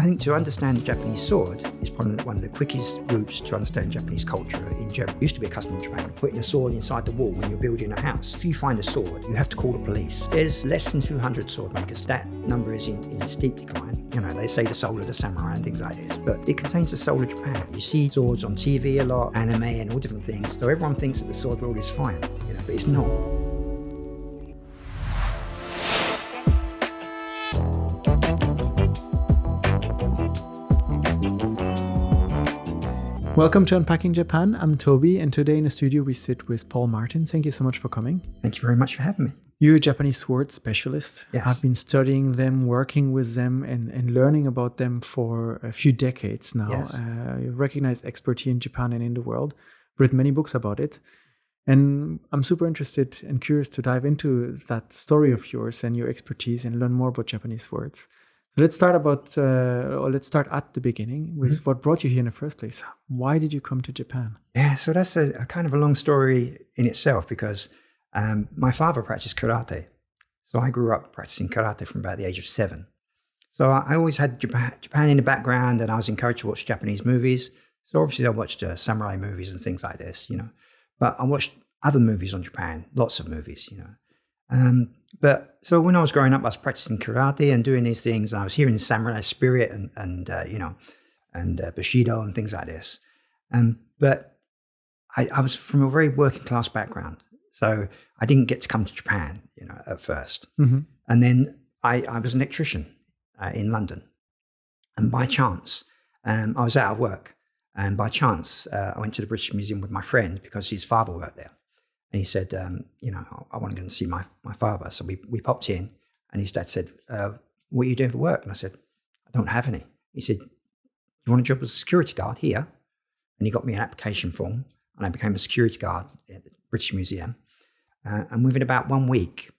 think to understand the Japanese sword is probably one of the quickest routes to understand Japanese culture in general. It used to be a custom in Japan, putting a sword inside the wall when you're building a house. If you find a sword, you have to call the police. There's less than 200 sword makers. That number is in steep decline. You know, they say the soul of the samurai and things like this, but it contains the soul of Japan. You see swords on TV a lot, anime and all different things. So everyone thinks that the sword world is fine, you know, but it's not. Welcome to Unpacking Japan. I'm Toby, and today in the studio we sit with Paul Martin. Thank you so much for coming. Thank you very much for having me. You're a Japanese sword specialist. Yes. I've been studying them, working with them, and learning about them for a few decades now. Yes. You've recognized expert here in Japan and in the world, written many books about it. And I'm super interested and curious to dive into that story of yours and your expertise and learn more about Japanese swords. So let's start at the beginning with what brought you here in the first place. Why did you come to Japan? Yeah, so that's a kind of a long story in itself because my father practiced karate. So I grew up practicing karate from about the age of 7. So I always had Japan in the background, and I was encouraged to watch Japanese movies. So obviously I watched samurai movies and things like this, you know. But I watched other movies on Japan, lots of movies, you know. But so when I was growing up, I was practicing karate and doing these things. And I was hearing samurai spirit and Bushido and things like this. But I was from a very working class background. So I didn't get to come to Japan, you know, at first. Mm-hmm. And then I was an electrician in London. And by chance, I was out of work. And by chance, I went to the British Museum with my friend because his father worked there. And he said, I want to go and see my father. So we popped in, and his dad said, what are you doing for work? And I said, I don't have any. He said, do you want a job as a security guard here? And he got me an application form, and I became a security guard at the British Museum. And within about 1 week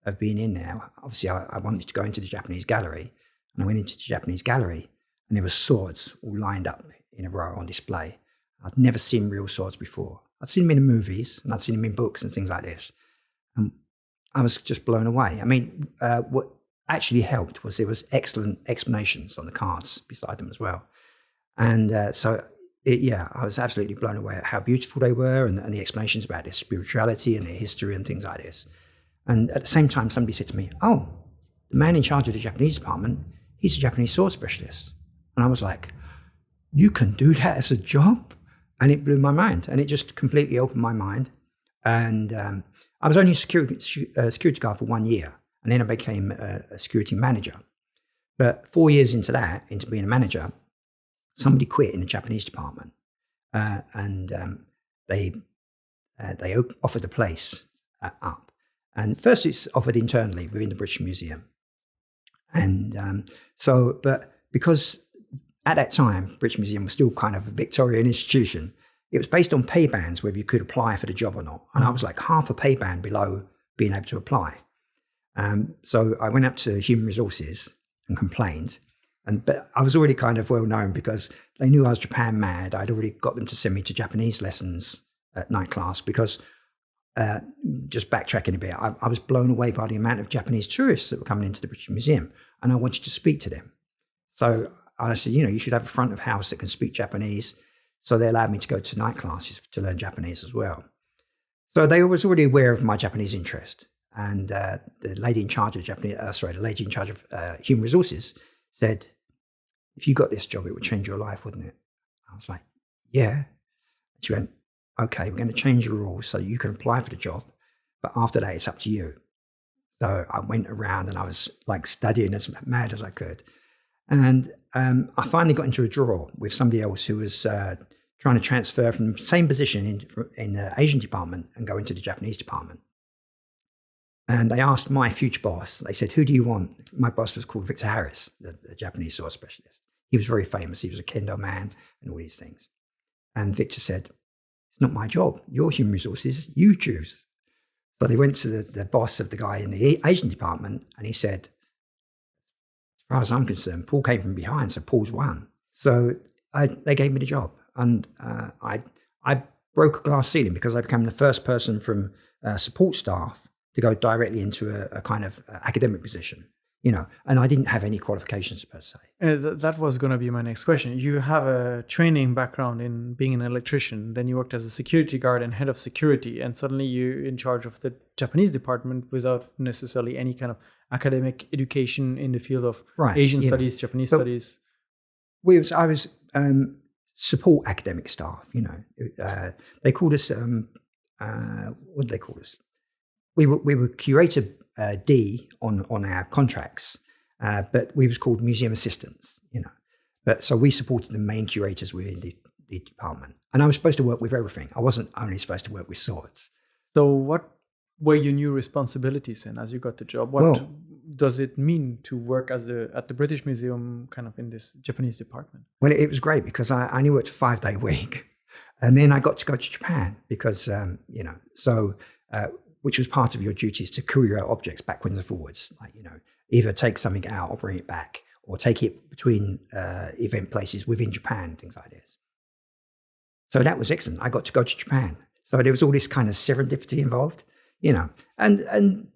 of being in there, obviously I wanted to go into the Japanese gallery. And I went into the Japanese gallery, and there were swords all lined up in a row on display. I'd never seen real swords before. I'd seen them in the movies, and I'd seen them in books and things like this. And I was just blown away. I mean, what actually helped was there was excellent explanations on the cards beside them as well. And I was absolutely blown away at how beautiful they were and the explanations about their spirituality and their history and things like this. And at the same time, somebody said to me, oh, the man in charge of the Japanese department, he's a Japanese sword specialist. And I was like, you can do that as a job? And it blew my mind, and it just completely opened my mind. And I was only a security guard for 1 year, and then I became a security manager. But 4 years into being a manager, somebody quit in the Japanese department, and they offered the place up. And first, it's offered internally within the British Museum, and but because at that time, British Museum was still kind of a Victorian institution. It was based on pay bands, whether you could apply for the job or not. And I was like half a pay band below being able to apply. So I went up to Human Resources and complained. But I was already kind of well known because they knew I was Japan mad. I'd already got them to send me to Japanese lessons at night class because, just backtracking a bit, I was blown away by the amount of Japanese tourists that were coming into the British Museum. And I wanted to speak to them. So I said, you should have a front of house that can speak Japanese. So they allowed me to go to night classes to learn Japanese as well. So they was already aware of my Japanese interest. And the lady in charge of Human Resources said, if you got this job, it would change your life, wouldn't it? I was like, yeah. She went, okay, we're going to change the rules so you can apply for the job. But after that, it's up to you. So I went around and I was like studying as mad as I could. And I finally got into a draw with somebody else who was trying to transfer from the same position in the Asian department and go into the Japanese department. And they asked my future boss, they said, who do you want? My boss was called Victor Harris, the Japanese sword specialist. He was very famous. He was a kendo man and all these things. And Victor said, it's not my job. You're Human Resources. You choose. So they went to the boss of the guy in the Asian department, and he said, as far as I'm concerned, Paul came from behind, so Paul's won. So they gave me the job, and I broke a glass ceiling because I became the first person from support staff to go directly into a kind of academic position and I didn't have any qualifications per se. That was going to be my next question. You have a training background in being an electrician, then you worked as a security guard and head of security, and suddenly you're in charge of the Japanese department without necessarily any kind of academic education in the field of Asian studies, Japanese studies. I was support academic staff. They called us. What did they call us? We were curator D on our contracts, but we was called museum assistants. But so we supported the main curators within the department, and I was supposed to work with everything. I wasn't only supposed to work with swords. So what were your new responsibilities then as you got the job? What does it mean to work at the British Museum, kind of in this Japanese department? Well, it was great because I only worked a 5-day week, and then I got to go to Japan because which was part of your duties to courier objects backwards and forwards, like either take something out or bring it back, or take it between event places within Japan, things like this. So that was excellent. I got to go to Japan. So there was all this kind of serendipity involved, and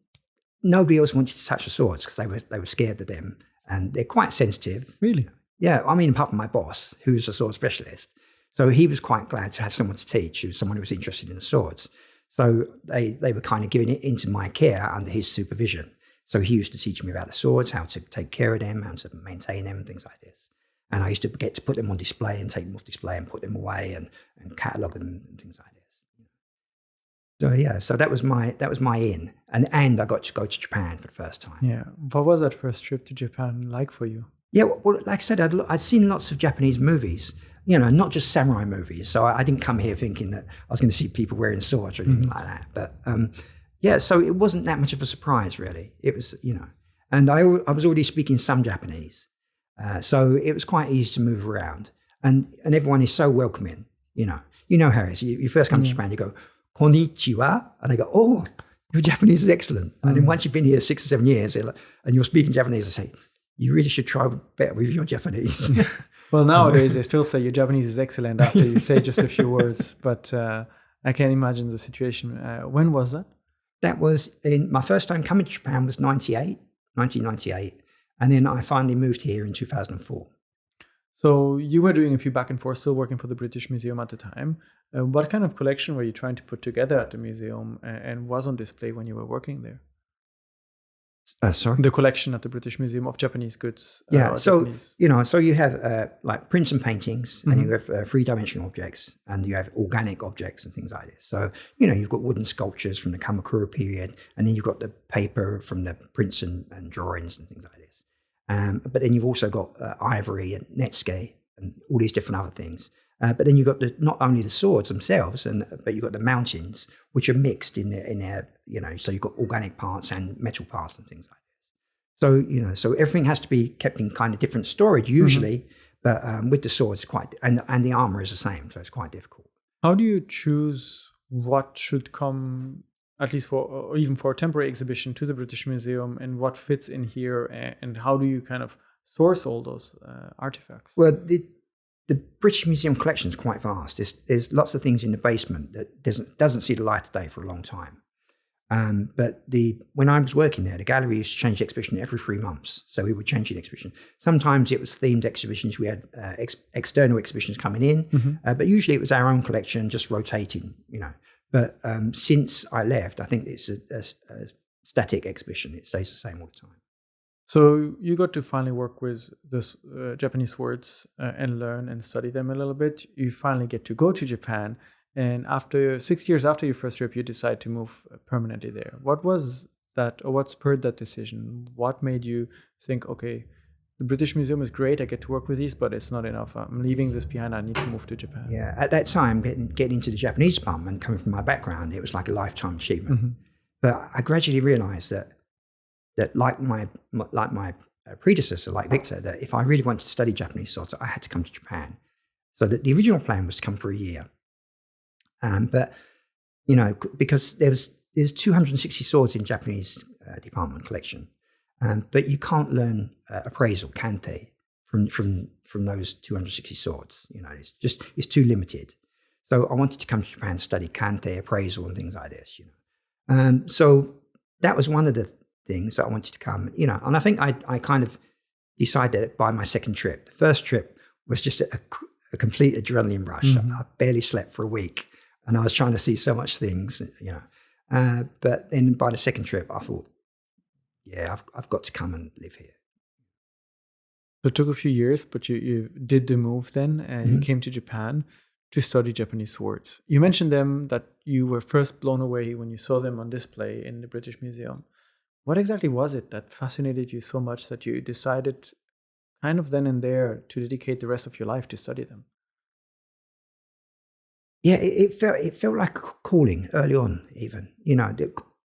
nobody else wanted to touch the swords because they were scared of them, and they're quite sensitive. Really? Yeah. I mean, apart from my boss, who's a sword specialist. So he was quite glad to have someone to teach, someone who was interested in the swords. So they were kind of giving it into my care under his supervision. So he used to teach me about the swords, how to take care of them, how to maintain them, things like this. And I used to get to put them on display and take them off display and put them away and catalogue them and things like this. So that was my in, and I got to go to Japan for the first time. Yeah, what was that first trip to Japan like for you? Yeah, well, like I said, I'd seen lots of Japanese movies, not just samurai movies. So I didn't come here thinking that I was going to see people wearing swords or anything like that. But so it wasn't that much of a surprise, really. It was, and I was already speaking some Japanese, so it was quite easy to move around, and everyone is so welcoming. You know how it is. You first come to Japan, you go konnichiwa, and they go, oh, your Japanese is excellent. And then once you've been here 6 or 7 years and you're speaking Japanese, they say, you really should try better with your Japanese. Well, nowadays they still say your Japanese is excellent after you say just a few words, but I can't imagine the situation. When was that? That was in my first time coming to Japan was 1998. And then I finally moved here in 2004. So you were doing a few back and forth, still working for the British Museum at the time. What kind of collection were you trying to put together at the museum and was on display when you were working there? Sorry? The collection at the British Museum of Japanese goods. Yeah, so you have like prints and paintings, and you have 3-dimensional objects, and you have organic objects and things like this. So, you've got wooden sculptures from the Kamakura period, and then you've got the paper from the prints and drawings and things like this. But then you've also got ivory and netsuke and all these different other things. But then you've got not only the swords themselves, but you've got the mountings, which are mixed in there, so you've got organic parts and metal parts and things like this. So, so everything has to be kept in kind of different storage usually, but with the swords, and the armor is the same, so it's quite difficult. How do you choose what should come, at least or even for a temporary exhibition, to the British Museum, and what fits in here, and how do you kind of source all those artifacts? Well, the British Museum collection is quite vast. There's lots of things in the basement that doesn't see the light of day for a long time. But when I was working there, the gallery used to change the exhibition every 3 months. So we would change the exhibition. Sometimes it was themed exhibitions. We had external exhibitions coming in, but usually it was our own collection just rotating, But since I left, I think it's a static exhibition. It stays the same all the time. So you got to finally work with the Japanese swords and learn and study them a little bit. You finally get to go to Japan. And after 6 years after your first trip, you decide to move permanently there. What was that, or what spurred that decision? What made you think, okay, the British Museum is great, I get to work with these, but it's not enough. I'm leaving this behind, I need to move to Japan. Yeah, at that time, getting into the Japanese department, coming from my background, it was like a lifetime achievement. But I gradually realized that like my predecessor, like Victor, that if I really wanted to study Japanese swords, I had to come to Japan. So that the original plan was to come for a year. But, because there's 260 swords in Japanese department collection, but you can't learn appraisal, kante, from those 260 swords. It's too limited. So I wanted to come to Japan to study kante, appraisal, and things like this. So that was one of the things that I wanted to come, and I think I kind of decided it by my second trip. The first trip was just a complete adrenaline rush. Mm-hmm. I barely slept for a week, and I was trying to see so much things, but then by the second trip, I thought, yeah, I've got to come and live here. So it took a few years, but you did the move then, and you came to Japan to study Japanese swords. You mentioned them that you were first blown away when you saw them on display in the British Museum. What exactly was it that fascinated you so much that you decided kind of then and there to dedicate the rest of your life to study them? Yeah, it felt like a calling early on, even.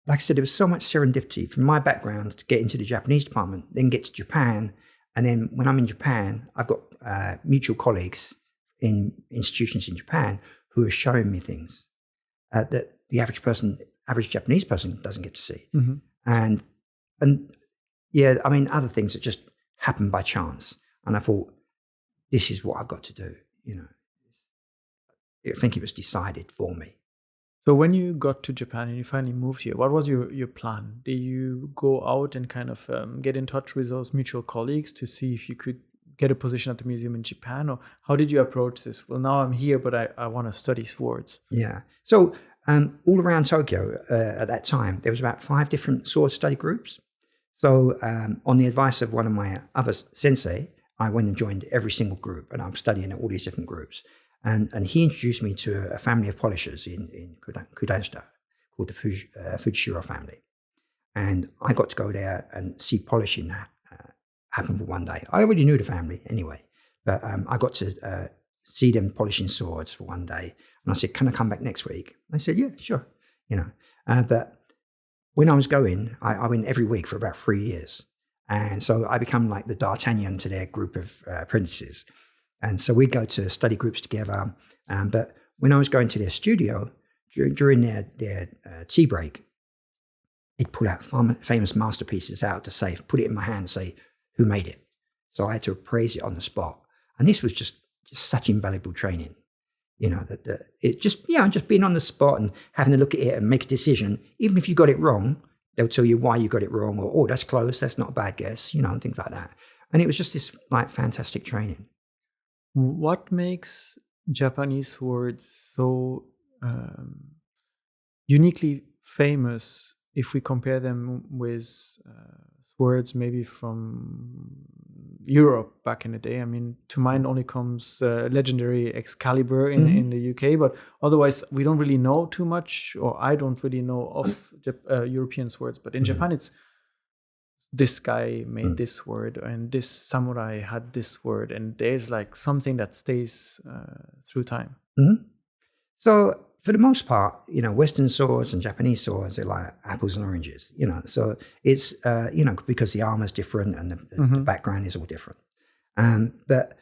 Like I said, there was so much serendipity from my background to get into the Japanese department, then get to Japan. And then when I'm in Japan, I've got mutual colleagues in institutions in Japan who are showing me things that the average Japanese person doesn't get to see. Mm-hmm. And yeah, I mean, other things that just happened by chance. And I thought, this is what I've got to do. I think it was decided for me. So when you got to Japan and you finally moved here, what was your plan? Did you go out and kind of get in touch with those mutual colleagues to see if you could get a position at the museum in Japan? Or how did you approach this? Well, now I'm here, but I want to study swords. Yeah. So all around Tokyo at that time, there was about 5 different sword study groups. So on the advice of one of my other sensei, I went and joined every single group, and I'm studying at all these different groups. And he introduced me to a family of polishers in Kudanshita called the Fujishiro family. And I got to go there and see polishing happen for one day. I already knew the family anyway, but I got to see them polishing swords for one day. And I said, can I come back next week? They said, yeah, sure. But when I was going, I went every week for about 3 years. And so I become like the D'Artagnan to their group of apprentices. And so we'd go to study groups together. But when I was going to their studio, during their tea break, they'd pull out famous masterpieces out of the safe, put it in my hand and say, who made it? So I had to appraise it on the spot. And this was just such invaluable training. That it just being on the spot and having a look at it and make a decision. Even if you got it wrong, they'll tell you why you got it wrong, or, oh, that's close, that's not a bad guess, and things like that. And it was just this like fantastic training. What makes Japanese swords so uniquely famous if we compare them with swords maybe from Europe back in the day? I mean, to mind only comes legendary Excalibur in the UK, but otherwise we don't really know too much, or I don't really know of European swords. But in Japan, it's this guy made this sword, and this samurai had this sword, and there's like something that stays through time. Mm-hmm. So for the most part, Western swords and Japanese swords are like apples and oranges, So it's, because the armor's different and the background is all different. But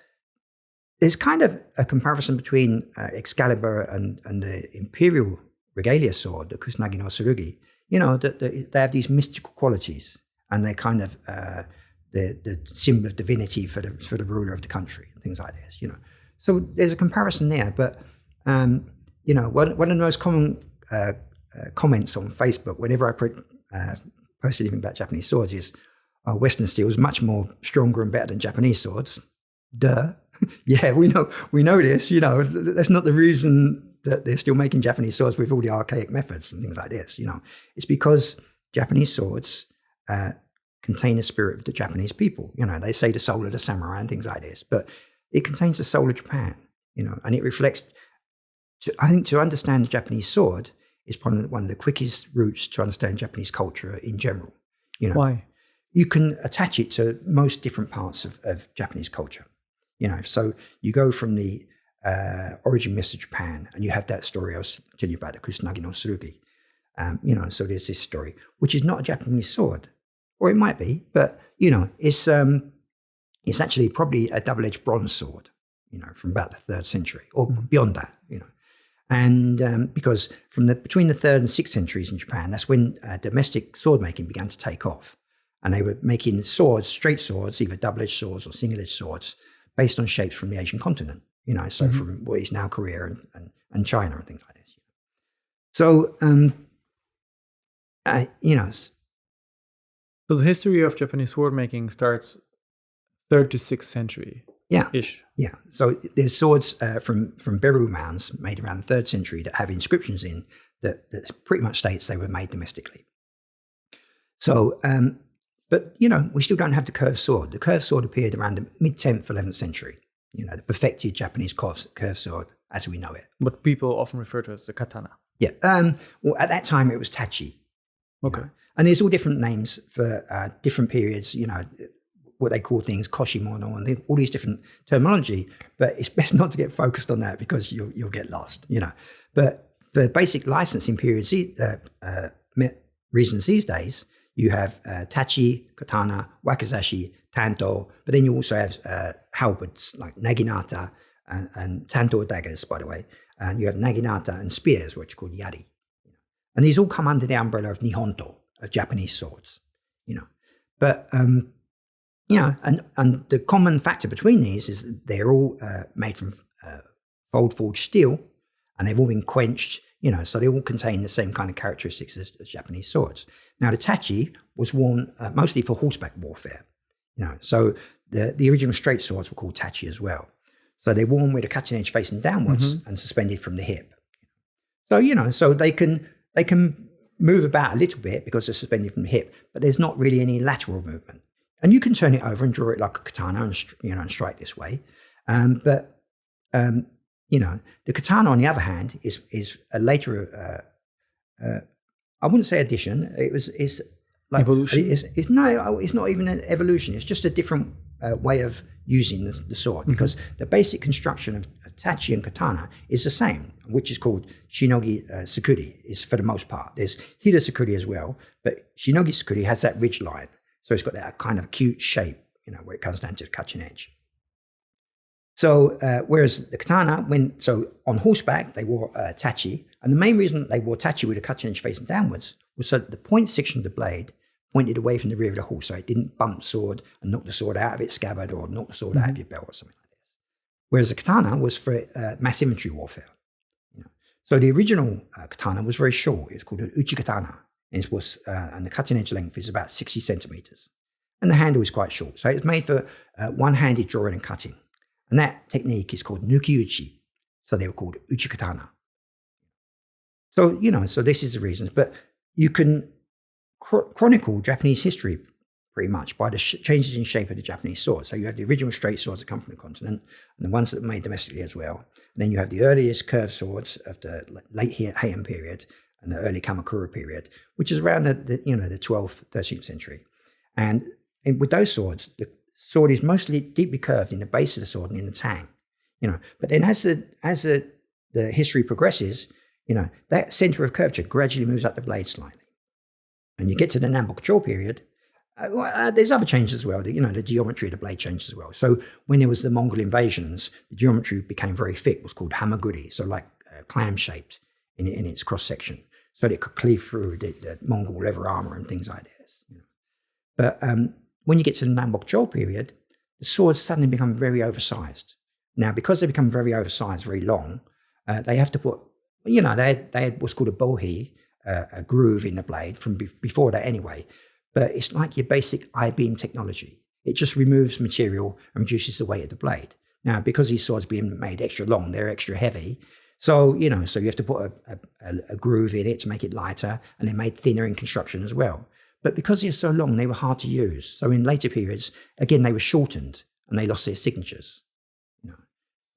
there's kind of a comparison between Excalibur and the imperial regalia sword, the Kusanagi no Tsurugi. They have these mystical qualities, and they're kind of the symbol of divinity for the ruler of the country and things like this. So there's a comparison there, but. One of the most common comments on Facebook whenever I post anything about Japanese swords is, Western steel is much more stronger and better than Japanese swords. Duh. Yeah, we know this. That's not the reason that they're still making Japanese swords with all the archaic methods and things like this. It's because Japanese swords contain the spirit of the Japanese people. They say the soul of the samurai and things like this, but it contains the soul of Japan. And it reflects. I think to understand the Japanese sword is probably one of the quickest routes to understand Japanese culture in general. Why? You can attach it to most different parts of Japanese culture. So you go from the origin myths of Japan, and you have that story I was telling you about, the Kusanagi no Tsurugi. So there's this story, which is not a Japanese sword, or it might be, but it's actually probably a double-edged bronze sword. From about the 3rd century or beyond that. And because between the 3rd and 6th centuries in Japan, that's when domestic sword making began to take off. And they were making swords, straight swords, either double-edged swords or single-edged swords, based on shapes from the Asian continent, so from what is now Korea and China and things like this. So, So the history of Japanese sword making starts 3rd to 6th century. Yeah. Ish. Yeah. So there's swords from burial mounds made around the 3rd century that have inscriptions in that pretty much states they were made domestically. So, but, we still don't have the curved sword. The curved sword appeared around the mid-10th, 11th century, the perfected Japanese curved sword as we know it. But people often refer to it as the katana. Yeah. Well, at that time, it was tachi. Okay. And there's all different names for different periods, what they call things, koshimono, and all these different terminology. But it's best not to get focused on that because you'll get lost, But for basic licensing periods, reasons these days, you have tachi, katana, wakizashi, tanto, but then you also have halberds like naginata and tanto daggers, by the way. And you have naginata and spears, which are called yari. And these all come under the umbrella of nihonto, of Japanese swords, But, and the common factor between these is they're all made from fold forged steel, and they've all been quenched, so they all contain the same kind of characteristics as Japanese swords. Now, the tachi was worn mostly for horseback warfare, so the original straight swords were called tachi as well. So they're worn with a cutting edge facing downwards and suspended from the hip. So, so they can move about a little bit because they're suspended from the hip, but there's not really any lateral movement. And you can turn it over and draw it like a katana and strike this way. The katana, on the other hand, is a later, I wouldn't say addition. It's like evolution. It's not even an evolution. It's just a different way of using the sword because the basic construction of tachi and katana is the same, which is called shinogi sukuri, is for the most part. There's hida sukuri as well, but shinogi sukuri has that ridge line. So it's got that kind of acute shape, where it comes down to the cutting edge. So whereas the katana, on horseback, they wore tachi. And the main reason they wore tachi with a cutting edge facing downwards was so that the point section of the blade pointed away from the rear of the horse, so it didn't bump the sword and knock the sword out of its scabbard or knock the sword out of your belt or something like this. Whereas the katana was for mass infantry warfare. So the original katana was very short. It was called an uchi katana. And the cutting edge length is about 60 centimeters. And the handle is quite short. So it's made for one-handed drawing and cutting. And that technique is called nuki uchi. So they were called uchi katana. So, so this is the reasons. But you can chronicle Japanese history pretty much by the changes in shape of the Japanese sword. So you have the original straight swords that come from the continent and the ones that were made domestically as well. And then you have the earliest curved swords of the late Heian period and the early Kamakura period, which is around the 12th, 13th century. And with those swords, the sword is mostly deeply curved in the base of the sword and in the tang, But then as the history progresses, that center of curvature gradually moves up the blade slightly. And you get to the Nanboku period, there's other changes as well. The geometry of the blade changes as well. So when there was the Mongol invasions, the geometry became very thick. It was called hamaguri, so like clam-shaped in its cross-section, so that it could cleave through the Mongol leather armor and things like this. But when you get to the Nanboku period, the swords suddenly become very oversized. Now, because they become very oversized, very long, they have to put, they had what's called a bohi, a groove in the blade from before that anyway. But it's like your basic I-beam technology. It just removes material and reduces the weight of the blade. Now, because these swords being made extra long, they're extra heavy. So, so you have to put a groove in it to make it lighter, and they're made thinner in construction as well. But because they're so long, they were hard to use. So in later periods, again, they were shortened and they lost their signatures.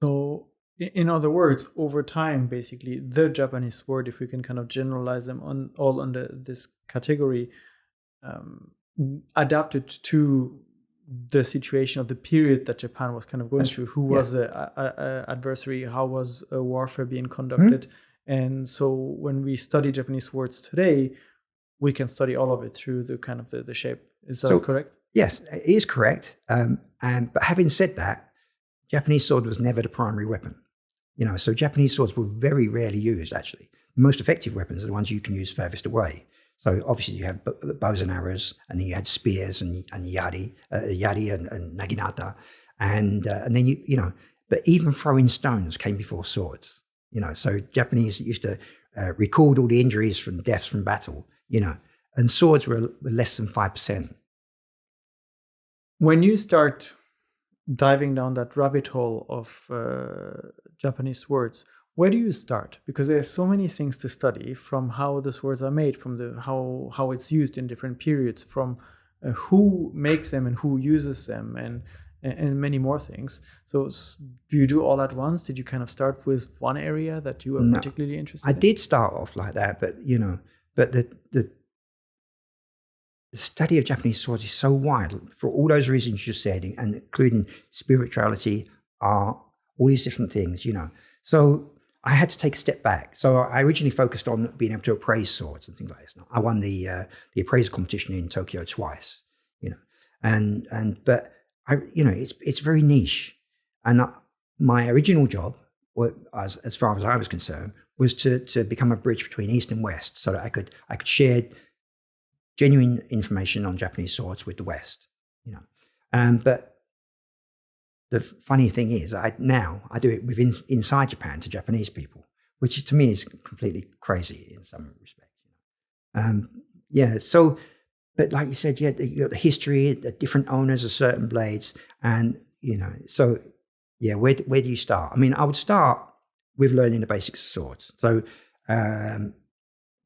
So in other words, over time, basically, the Japanese sword, if we can kind of generalize them all under this category, adapted to the situation of the period that Japan was kind of going through. Who was the adversary? How was warfare being conducted? And so when we study Japanese swords today, we can study all of it through the kind of the shape. Is that correct? Yes, it is correct. But having said that, Japanese sword was never the primary weapon. So Japanese swords were very rarely used, actually. The most effective weapons are the ones you can use furthest away. So obviously you have bows and arrows, and then you had spears and yari and naginata. And then, but even throwing stones came before swords. So Japanese used to record all the injuries from deaths from battle, and swords were less than 5%. When you start diving down that rabbit hole of Japanese swords, where do you start? Because there's so many things to study, from how the swords are made, from how it's used in different periods, from who makes them and who uses them, and many more things. So do you do all at once? Did you kind of start with one area that you were particularly interested in? I did start off like that, but the study of Japanese swords is so wide for all those reasons you said, and including spirituality, art, all these different things, So I had to take a step back. So I originally focused on being able to appraise swords and things like this. I won the appraisal competition in Tokyo twice, but it's very niche. And my original job, as far as I was concerned, was to become a bridge between East and West, so that I could share genuine information on Japanese swords with the West, But the funny thing is, I do it inside Japan to Japanese people, which to me is completely crazy in some respects. But like you said, you got the history, the different owners of certain blades, and where do you start? I mean, I would start with learning the basics of swords. So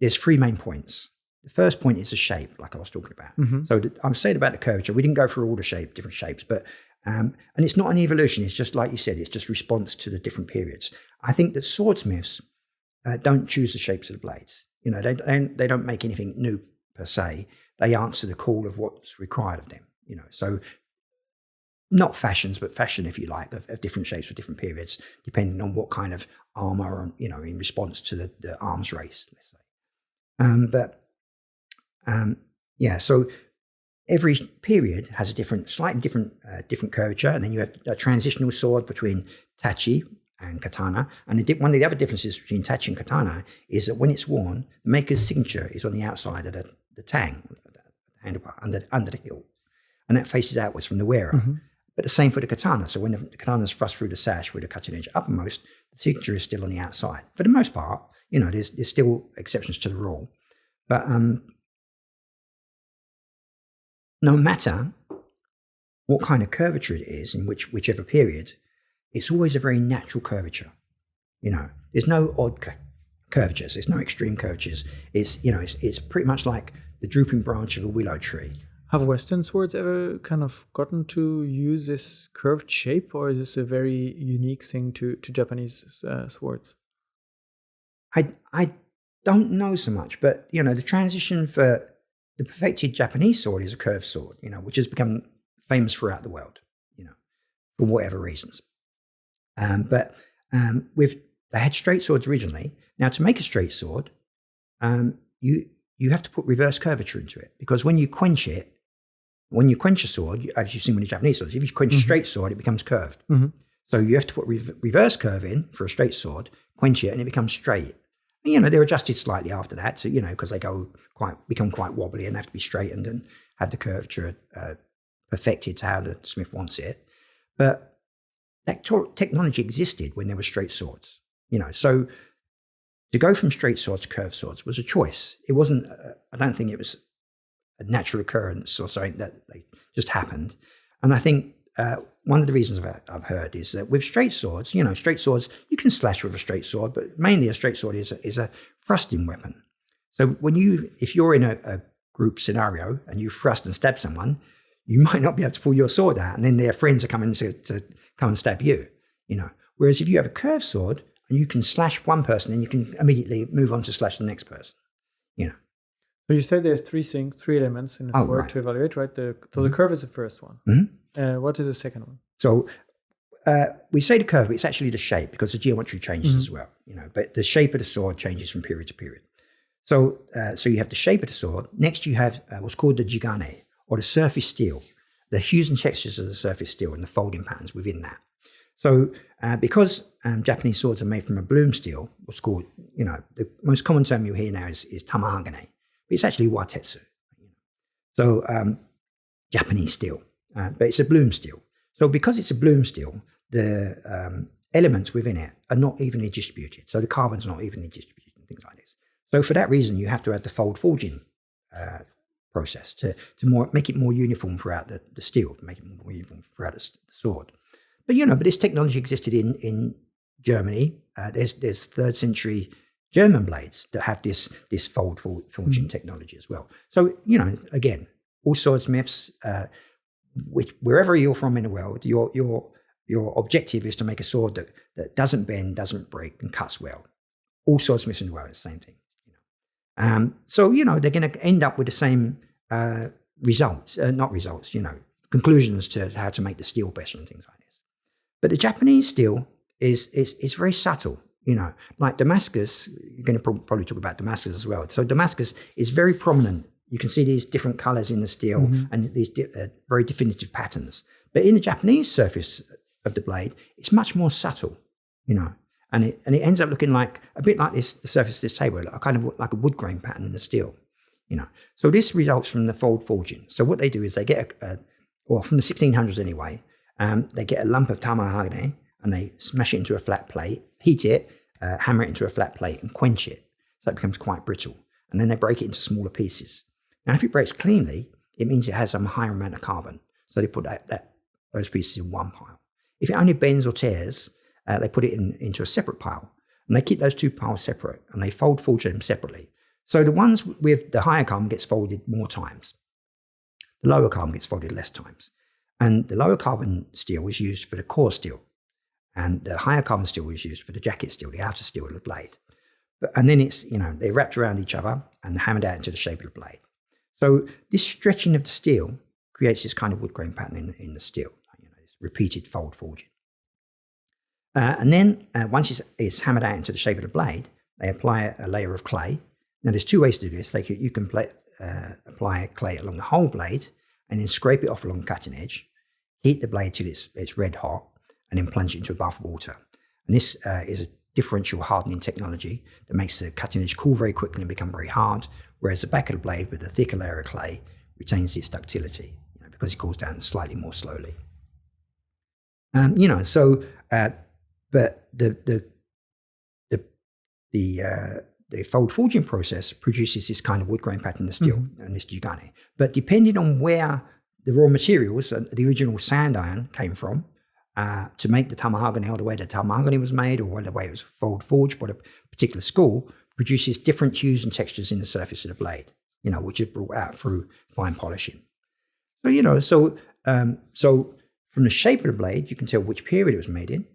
there's 3 main points. The first point is the shape, like I was talking about. Mm-hmm. So I'm saying about the curvature. We didn't go through all the different shapes, but and it's not an evolution. It's just like you said. It's just response to the different periods. I think that swordsmiths don't choose the shapes of the blades. They don't make anything new per se. They answer the call of what's required of them. So not fashions, but fashion, if you like, of different shapes for different periods, depending on what kind of armor, in response to the arms race, let's say. So every period has a slightly different curvature, and then you have a transitional sword between tachi and katana. And one of the other differences between tachi and katana is that when it's worn, the maker's signature is on the outside of the tang, the handlebar, under the hilt, and that faces outwards from the wearer. Mm-hmm. But the same for the katana. So when the katana is thrust through the sash with the cutting edge uppermost, the signature is still on the outside. For the most part, there's still exceptions to the rule, but no matter what kind of curvature it is in whichever period, it's always a very natural curvature. There's no odd curvatures. There's no extreme curvatures. It's pretty much like the drooping branch of a willow tree. Have Western swords ever kind of gotten to use this curved shape, or is this a very unique thing to Japanese swords? I don't know so much, but the transition for the perfected Japanese sword is a curved sword, which has become famous throughout the world, for whatever reasons. But they had straight swords originally. Now, to make a straight sword, you have to put reverse curvature into it, because when you quench a sword, as you've seen with the Japanese swords, if you quench a straight sword, it becomes curved. Mm-hmm. So you have to put reverse curve in for a straight sword, quench it, and it becomes straight. They're adjusted slightly after that, so because they become quite wobbly and have to be straightened and have the curvature perfected to how the smith wants it. But that technology existed when there were straight swords. So to go from straight swords to curved swords was a choice. It wasn't. I don't think it was a natural occurrence or something that just happened. And I think one of the reasons I've heard is that with straight swords, straight swords, you can slash with a straight sword, but mainly a straight sword is a thrusting weapon. So if you're in a group scenario and you thrust and stab someone, you might not be able to pull your sword out, and then their friends are coming to come and stab you. Whereas if you have a curved sword and you can slash one person, then you can immediately move on to slash the next person. So you said there's 3 elements in a sword to evaluate, right? So the curve is the first one. Mm-hmm. What is the second one? So we say the curve, but it's actually the shape, because the geometry changes as well. But the shape of the sword changes from period to period. So you have the shape of the sword. Next, you have what's called the jigane, or the surface steel, the hues and textures of the surface steel and the folding patterns within that. So because Japanese swords are made from a bloom steel, what's called, the most common term you hear now is tamahagane. But it's actually watetsu. So Japanese steel, but it's a bloom steel. So because it's a bloom steel, the elements within it are not evenly distributed. So the carbon's not evenly distributed and things like this. So for that reason, you have to have the fold forging process to make it more uniform throughout the steel, to make it more uniform throughout the sword. But but this technology existed in Germany. There's 3rd century German blades that have this forging technology as well. So again, all swordsmiths, wherever you're from in the world, your objective is to make a sword that doesn't bend, doesn't break, and cuts well. All swordsmiths in the world are the same thing. So they're going to end up with the same conclusions to how to make the steel better and things like this. But the Japanese steel is very subtle. Like Damascus, you're going to probably talk about Damascus as well. So Damascus is very prominent. You can see these different colors in the steel and these very definitive patterns. But in the Japanese surface of the blade, it's much more subtle, and it ends up looking like a bit like the surface of this table, kind of like a wood grain pattern in the steel, So this results from the fold forging. So what they do is they get from the 1600s anyway, they get a lump of tamahagane and they smash it into a flat plate, heat it, hammer it into a flat plate and quench it. So it becomes quite brittle. And then they break it into smaller pieces. Now, if it breaks cleanly, it means it has some higher amount of carbon. So they put those pieces in one pile. If it only bends or tears, they put it into a separate pile. And they keep those two piles separate and they forge them separately. So the ones with the higher carbon gets folded more times. The lower carbon gets folded less times. And the lower carbon steel is used for the core steel. And the higher carbon steel is used for the jacket steel, the outer steel of the blade. And then it's, they're wrapped around each other and hammered out into the shape of the blade. So this stretching of the steel creates this kind of wood grain pattern in the steel, this repeated fold forging. And then once it's hammered out into the shape of the blade, they apply a layer of clay. Now there's two ways to do this. You can apply clay along the whole blade and then scrape it off along the cutting edge, heat the blade till it's red hot, and then plunge it into a bath of water. And this is a differential hardening technology that makes the cutting edge cool very quickly and become very hard, whereas the back of the blade with a thicker layer of clay retains its ductility because it cools down slightly more slowly. But the fold forging process produces this kind of wood grain pattern of steel and this jugane. But depending on where the raw materials, the original sand iron came from, to make the tamahagane, or the way the tamahagane was made, or the way it was forged by a particular school, produces different hues and textures in the surface of the blade, which is brought out through fine polishing. So, so from the shape of the blade, you can tell which period it was made in.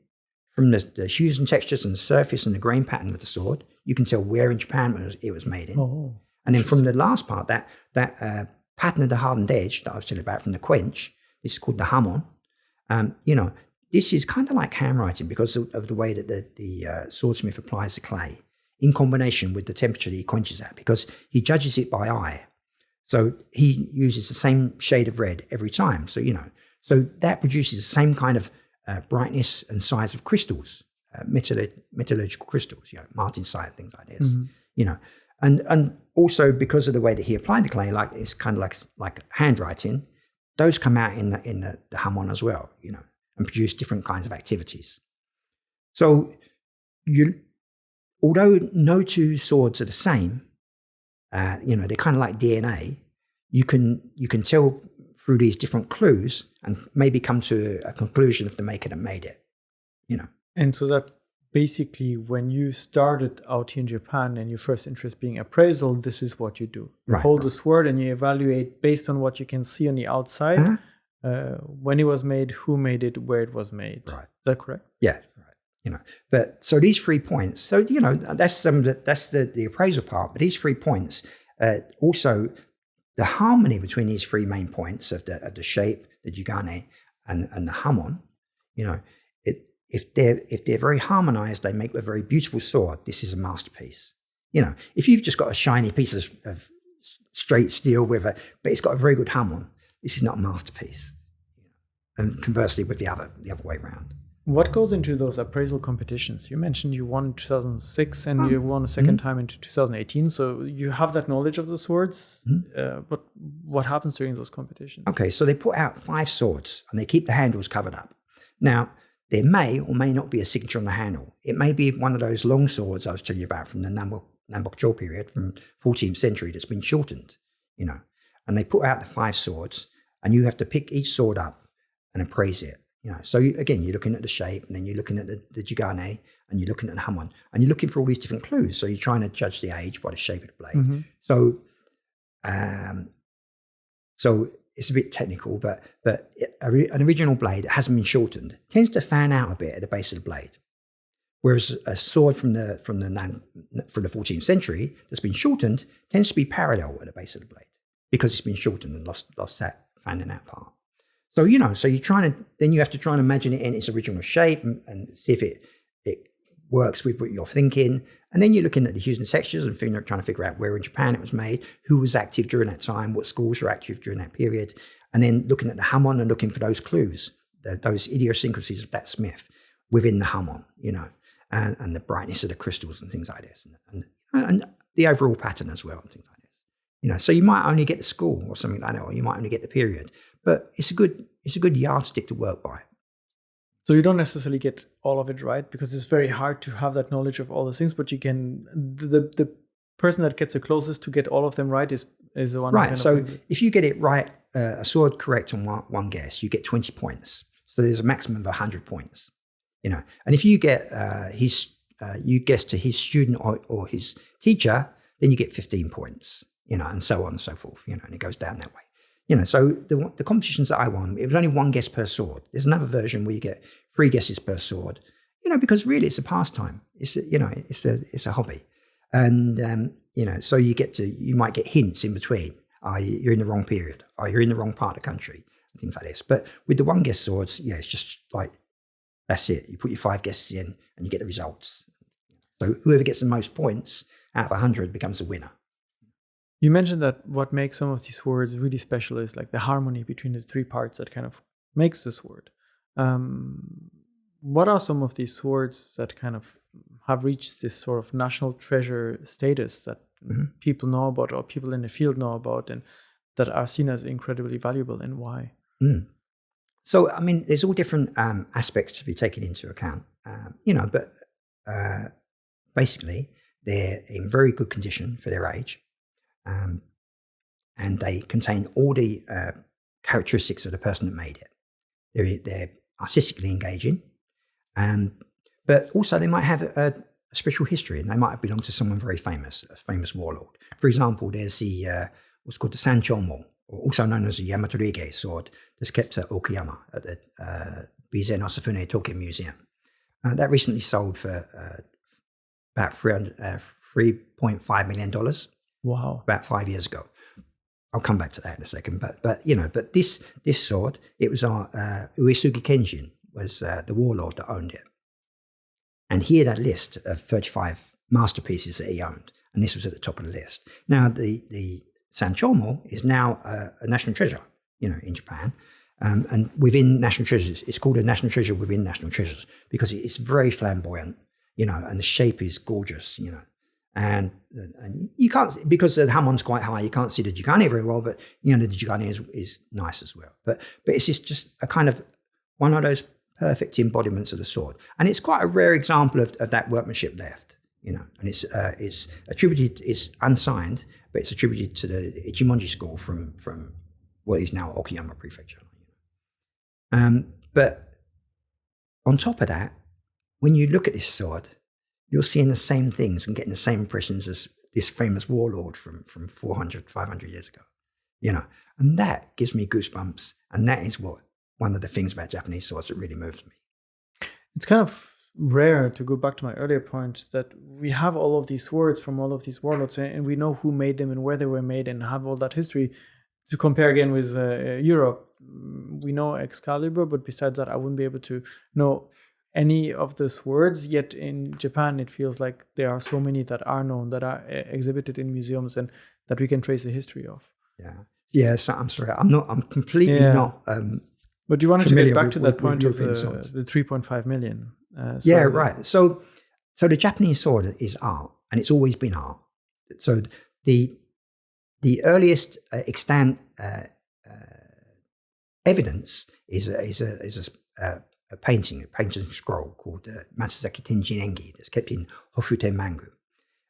From the hues and textures and the surface and the grain pattern of the sword, you can tell where in Japan it was made in. Oh, and then from the last part, that pattern of the hardened edge that I was telling about from the quench, this is called the hamon. This is kind of like handwriting because of the way that the swordsmith applies the clay in combination with the temperature that he quenches at, because he judges it by eye. So he uses the same shade of red every time. So, so that produces the same kind of brightness and size of crystals, metallurgical crystals, martensite, things like this, and also because of the way that he applied the clay, like it's kind of like handwriting, those come out in the hamon as well, and produce different kinds of activities. So although no two swords are the same, they're kind of like DNA, you can tell through these different clues and maybe come to a conclusion of the maker that made it, And so that basically when you started out here in Japan and your first interest being appraisal, this is what you do. You hold the sword and you evaluate based on what you can see on the outside, when it was made, who made it, where it was made. Right. Is that correct? Yeah. Right. But so these 3 points, so, that's the appraisal part, but these 3 points, also the harmony between these 3 main points of the shape, the jugane, and the hamon, if they're very harmonized, they make a very beautiful sword. This is a masterpiece. If you've just got a shiny piece of straight steel but it's got a very good hamon, this is not a masterpiece. And conversely, with the other way around. What goes into those appraisal competitions? You mentioned you won in 2006 and you won a second time in 2018. So you have that knowledge of the swords, but what happens during those competitions? Okay, so they put out 5 swords and they keep the handles covered up. Now, there may or may not be a signature on the handle. It may be one of those long swords I was telling you about from the Nambokjo period from 14th century that's been shortened. and they put out the 5 swords, and you have to pick each sword up and appraise it. So again, you're looking at the shape, and then you're looking at the jigane, and you're looking at the hamon, and you're looking for all these different clues. So you're trying to judge the age by the shape of the blade. Mm-hmm. So it's a bit technical, but an original blade that hasn't been shortened tends to fan out a bit at the base of the blade, whereas a sword from the 14th century that's been shortened tends to be parallel at the base of the blade because it's been shortened and lost that fanning out part. So so you have to try and imagine it in its original shape and see if it works with what you're thinking. And then you're looking at the hues and textures and trying to figure out where in Japan it was made, who was active during that time, what schools were active during that period, and then looking at the hamon and looking for those clues, those idiosyncrasies of that smith within the hamon, and the brightness of the crystals and things like this, and the overall pattern as well and things like this. So you might only get the school or something like that, or you might only get the period, but it's a good yardstick to work by. So you don't necessarily get all of it right, because it's very hard to have that knowledge of all those things, but you can, the person that gets the closest to get all of them right is the one. Right. So if you get it right, a sword correct on one guess, you get 20 points. So there's a maximum of 100 points, and if you get you guess to his student or his teacher, then you get 15 points, and so on and so forth, and it goes down that way. So the competitions that I won, it was only 1 guess per sword. There's another version where you get 3 guesses per sword, because really it's a pastime. It's a hobby, and so you might get hints in between. You're in the wrong period. You're in the wrong part of the country, and things like this. But with the 1 guess swords, it's just like that's it. You put your 5 guesses in, and you get the results. So whoever gets the most points out of 100 becomes a winner. You mentioned that what makes some of these swords really special is like the harmony between the 3 parts that kind of makes the sword. What are some of these swords that kind of have reached this sort of national treasure status that people know about, or people in the field know about, and that are seen as incredibly valuable, and why? So, there's all different aspects to be taken into account, but basically they're in very good condition for their age. And they contain all the characteristics of the person that made it. They're artistically engaging, but also they might have a special history, and they might have belonged to someone very famous, a famous warlord. For example, there's the what's called the Sanchomo, or also known as the Yamatorige sword, that's kept at Okayama at the Bizen Osafune Tokyo Museum. That recently sold for about $3.5 million. Wow! About 5 years ago. I'll come back to that in a second. But this sword, it was Uesugi Kenjin was the warlord that owned it, and he had a list of 35 masterpieces that he owned, and this was at the top of the list. Now the Sanchomo is now a national treasure, in Japan, and within national treasures, it's called a national treasure within national treasures because it's very flamboyant, and the shape is gorgeous, And you can't, because the hamon's quite high, you can't see the jigane very well, but the jigane is nice as well. But it's just a kind of one of those perfect embodiments of the sword, and it's quite a rare example of that workmanship left. And it's attributed, it's unsigned, but it's attributed to the Ichimonji school from what is now Okayama Prefecture. But on top of that, when you look at this sword, you're seeing the same things and getting the same impressions as this famous warlord from 400, 500 years ago, and that gives me goosebumps. And that is one of the things about Japanese swords that really moves me. It's kind of rare, to go back to my earlier point, that we have all of these swords from all of these warlords, and we know who made them and where they were made and have all that history. To compare again with Europe, we know Excalibur, but besides that, I wouldn't be able to know any of the swords. Yet in Japan, it feels like there are so many that are known, that are exhibited in museums, and that we can trace the history of. Yeah. So I'm sorry, I'm completely not. But you wanted to get back to that point of the 3.5 million. Right. So the Japanese sword is art, and it's always been art. So the earliest extant evidence is a painting scroll called Matsuzaki Tenjin Engi that's kept in Hofuten Mangu.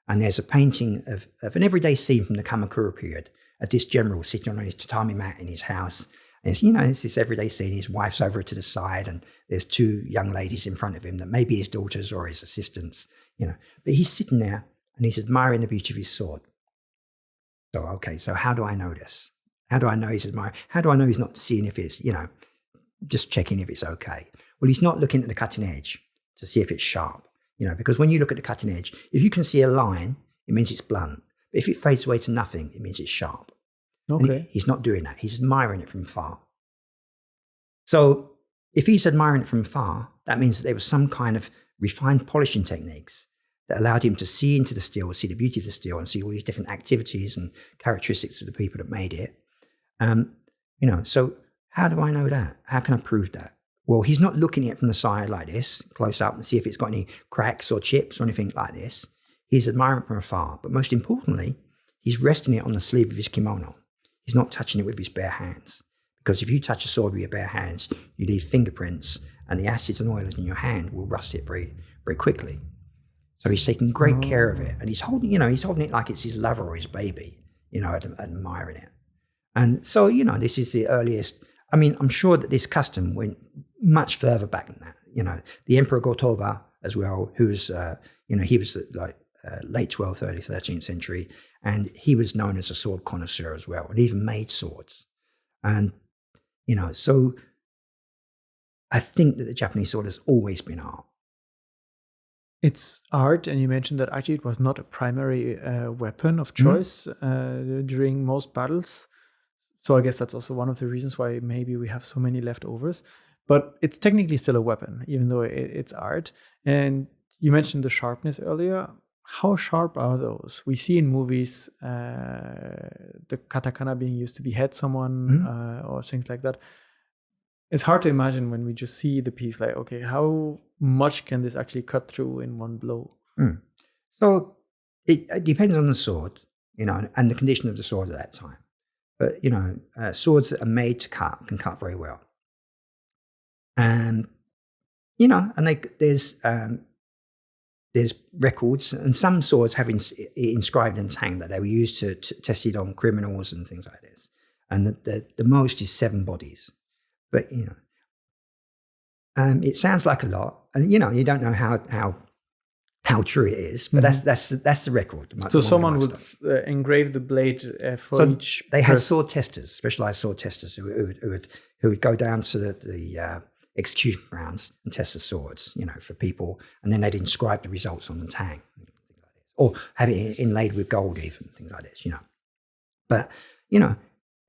And there's a painting of an everyday scene from the Kamakura period a disc general sitting on his tatami mat in his house. And it's, it's this everyday scene. His wife's over to the side, and there's two young ladies in front of him that may be his daughters or his assistants, But he's sitting there and he's admiring the beauty of his sword. So, okay, so how do I know this? How do I know he's admiring? How do I know he's not seeing if it's, just checking if it's okay? Well, he's not looking at the cutting edge to see if it's sharp, because when you look at the cutting edge, if you can see a line, it means it's blunt. But if it fades away to nothing, it means it's sharp. Okay. He's not doing that. He's admiring it from far. So if he's admiring it from far, that means that there was some kind of refined polishing techniques that allowed him to see into the steel, see the beauty of the steel, and see all these different activities and characteristics of the people that made it. So how do I know that? How can I prove that? Well, he's not looking at it from the side like this, close up, and see if it's got any cracks or chips or anything like this. He's admiring it from afar. But most importantly, he's resting it on the sleeve of his kimono. He's not touching it with his bare hands. Because if you touch a sword with your bare hands, you leave fingerprints, and the acids and oils in your hand will rust it very, very quickly. So he's taking great care of it. And he's holding it like it's his lover or his baby, admiring it. And so, this is the earliest. I mean, I'm sure that this custom went much further back than that. The Emperor Go-Toba as well, who's, he was like late 12th, early 13th century, and he was known as a sword connoisseur as well, and even made swords. And, so I think that the Japanese sword has always been art. It's art, and you mentioned that actually it was not a primary weapon of choice during most battles. So I guess that's also one of the reasons why maybe we have so many leftovers. But it's technically still a weapon, even though it's art. And you mentioned the sharpness earlier. How sharp are those? We see in movies the katakana being used to behead someone or things like that. It's hard to imagine when we just see the piece like, okay, how much can this actually cut through in one blow? So it depends on the sword, and the condition of the sword at that time. But, swords that are made to cut can cut very well. And, and there's records, and some swords have inscribed in tang that they were used to test it on criminals and things like this. And the most is 7 bodies. But, it sounds like a lot. And, you don't know how true it is, but that's the record. So someone would engrave the blade for each. They had sword testers, specialized sword testers, who would go down to the execution grounds and test the swords, for people, and then they'd inscribe the results on the tang, things like this, or have it inlaid with gold, even things like this, But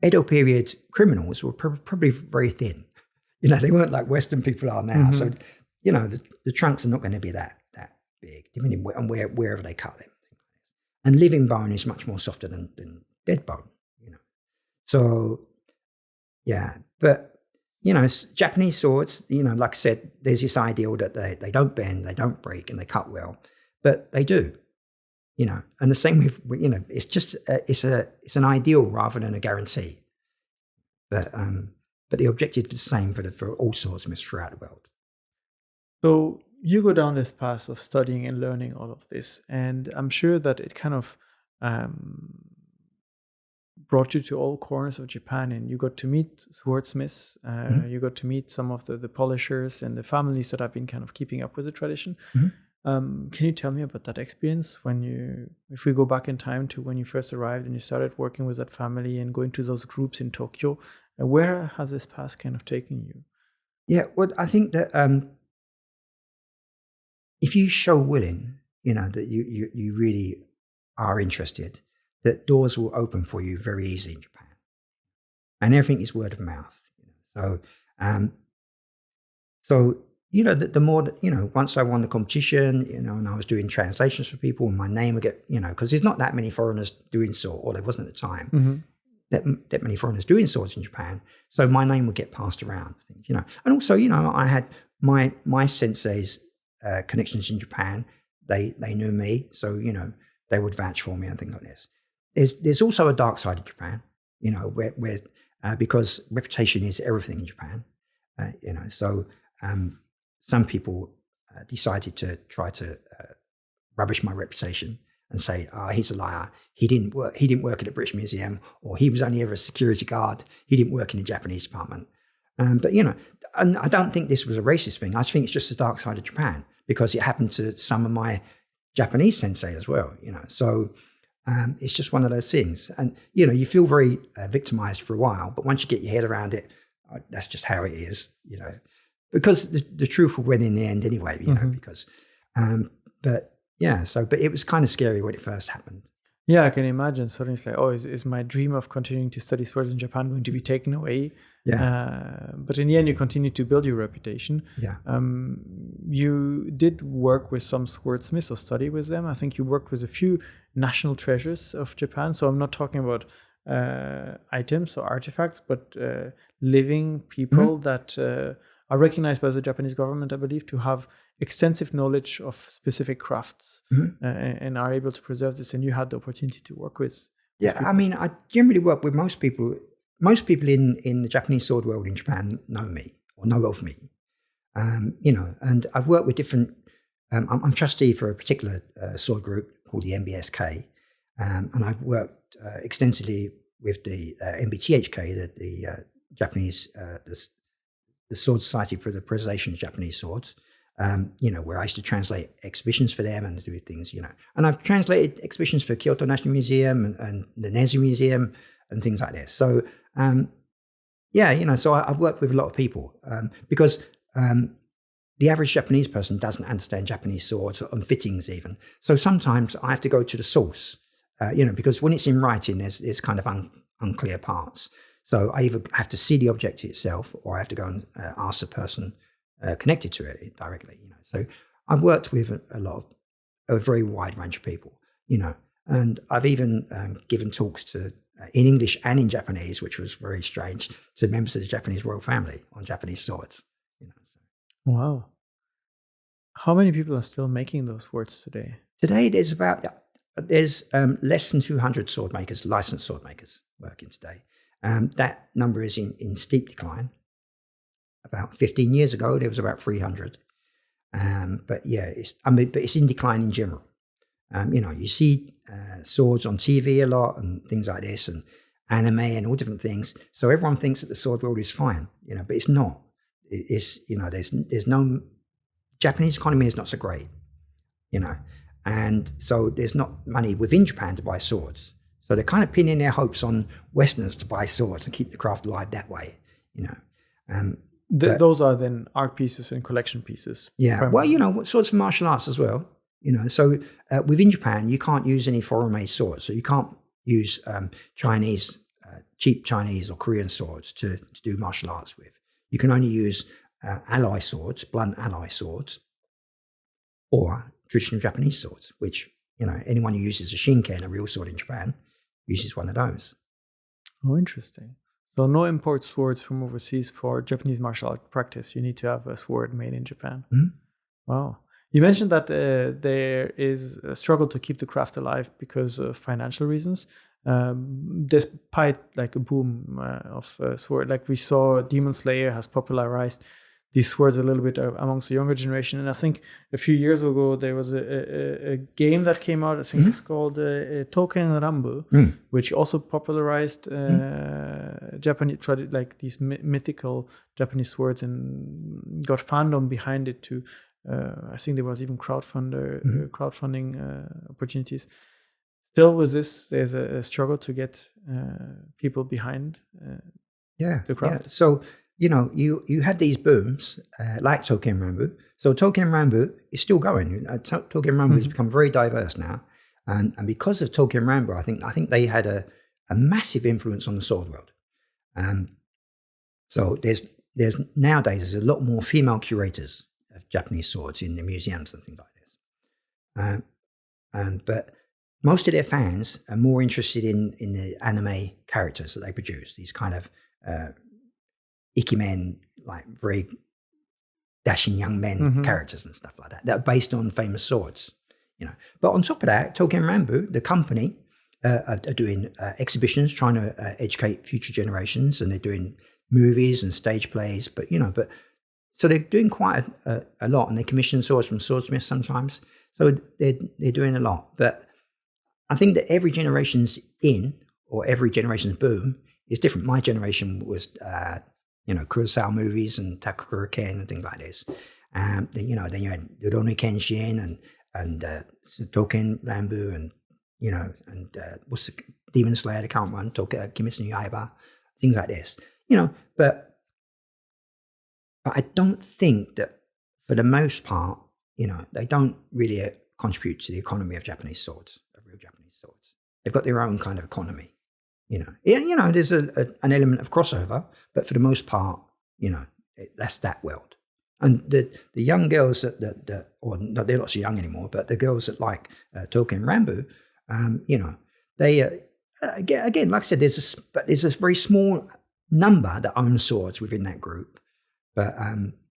Edo period criminals were probably very thin. They weren't like Western people are now. So the trunks are not going to be that big, depending on wherever they cut them. And living bone is much more softer than dead bone, So, yeah, but, Japanese swords, like I said, there's this ideal that they don't bend, they don't break, and they cut well, but they do, And the same with, it's just, it's an ideal rather than a guarantee. But the objective is the same for all swordsmiths throughout the world. So you go down this path of studying and learning all of this, and I'm sure that it kind of brought you to all corners of Japan, and you got to meet swordsmiths, you got to meet some of the polishers and the families that have been kind of keeping up with the tradition. Can you tell me about that experience if we go back in time to when you first arrived and you started working with that family and going to those groups in Tokyo? Where has this path kind of taken you? Yeah, well, I think that if you show willing, that you really are interested, that doors will open for you very easily in Japan. And everything is word of mouth. So, the more that, once I won the competition, and I was doing translations for people, and my name would get, because there's not that many foreigners doing sword, or there wasn't at the time, that many foreigners doing swords in Japan. So my name would get passed around, And also, I had my sensei's connections in Japan. They knew me, so, they would vouch for me and things like this. There's also a dark side of Japan, where because reputation is everything in Japan, So some people decided to try to rubbish my reputation, and say, "Oh, he's a liar. He didn't work. He didn't work at the British Museum, or he was only ever a security guard. He didn't work in the Japanese department." But and I don't think this was a racist thing. I think it's just the dark side of Japan, because it happened to some of my Japanese sensei as well. So it's just one of those things, and you feel very victimized for a while, but once you get your head around it, that's just how it is. Because the truth will win in the end anyway. Because, but it was kind of scary when it first happened. Yeah, I can imagine. Suddenly it's like, oh, is my dream of continuing to study swords in Japan going to be taken away? Yeah. But in the end, you continue to build your reputation. Yeah. You did work with some swordsmiths or study with them. I think you worked with a few national treasures of Japan. So I'm not talking about items or artifacts, but living people that are recognized by the Japanese government, I believe, to have extensive knowledge of specific crafts and are able to preserve this. And you had the opportunity to work with. Yeah, I mean, I generally work with most people. Most people in the Japanese sword world in Japan know me or know of me. And I've worked with different. I'm trustee for a particular sword group called the MBSK, and I've worked extensively with the MBTHK, the Japanese the Sword Society for the Preservation of Japanese Swords. Where I used to translate exhibitions for them and do things, And I've translated exhibitions for Kyoto National Museum and the Nezu Museum and things like this. So, so I've worked with a lot of people because the average Japanese person doesn't understand Japanese swords and fittings even. So sometimes I have to go to the source, because when it's in writing, there's kind of unclear parts. So I either have to see the object itself, or I have to go and ask the person connected to it directly. So I've worked with a very wide range of people, and I've even given talks to in English and in Japanese, which was very strange, to members of the Japanese royal family on Japanese swords. So. Wow. How many people are still making those swords today? Today there's less than 200 sword makers, licensed sword makers working today. That number is in steep decline. About 15 years ago, there was about 300. But it's in decline in general. You see swords on TV a lot and things like this, and anime and all different things. So everyone thinks that the sword world is fine, but it's not. It's there's no Japanese economy is not so great, and so there's not money within Japan to buy swords. So they're kind of pinning their hopes on Westerners to buy swords and keep the craft alive that way, Those are then art pieces and collection pieces. Yeah. Primarily. Well, swords for martial arts as well. So within Japan, you can't use any foreign-made swords. So you can't use Chinese, cheap Chinese or Korean swords to do martial arts with. You can only use ally swords, blunt ally swords, or traditional Japanese swords, which, anyone who uses a shinken, a real sword in Japan, uses one of those. Oh, interesting. So no import swords from overseas for Japanese martial art practice. You need to have a sword made in Japan. Mm-hmm. Wow. You mentioned that there is a struggle to keep the craft alive because of financial reasons. Despite like a boom of sword, like we saw Demon Slayer has popularized these swords a little bit amongst the younger generation. And I think a few years ago, there was a game that came out, I think it's called Token Rambu, which also popularized Japanese, like these mythical Japanese swords, and got fandom behind it too. I think there was even crowdfunding opportunities. Still with this, there's a struggle to get people behind the craft. Yeah. So, you had these booms like Token Rambu. So Token Rambu is still going. Token Rambu has become very diverse now. And because of Token Rambu, I think they had a massive influence on the sword world. So there's nowadays there's a lot more female curators of Japanese swords in the museums and things like this. But most of their fans are more interested in the anime characters that they produce. These kind of ikemen, like very dashing young men characters and stuff like that are based on famous swords. But on top of that, Token Rambu, the company, are doing exhibitions trying to educate future generations, and they're doing movies and stage plays. But so they're doing quite a lot, and they commission swords from swordsmiths sometimes. So they're doing a lot. But I think that every generation's in, or every generation's boom is different. My generation was, Kurosawa movies and Takakura Ken and things like this. Then you had Rurouni Kenshin and Token Rambu and what's the Demon Slayer, the current one, Kimetsu no Yaiba, things like this. But I don't think that for the most part, they don't really contribute to the economy of Japanese swords, of real Japanese swords. They've got their own kind of economy. There's an element of crossover, but for the most part, that's that world. And the young girls that or no, they're not so young anymore, but the girls that like Tolkien Rambo, they again, like I said, there's a very small number that own swords within that group, but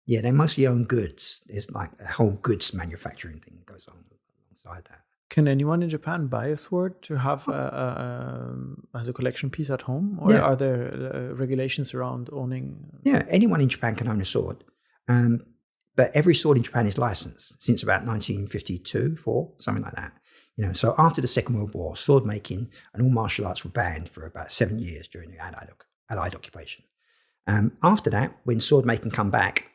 they mostly own goods. There's like a whole goods manufacturing thing that goes on alongside that. Can anyone in Japan buy a sword to have as a collection piece at home? Or are there regulations around owning? Yeah, anyone in Japan can own a sword. But every sword in Japan is licensed since about 1952, 4, something like that. So after the Second World War, sword making and all martial arts were banned for about 7 years during the Allied occupation. After that, when sword making come back,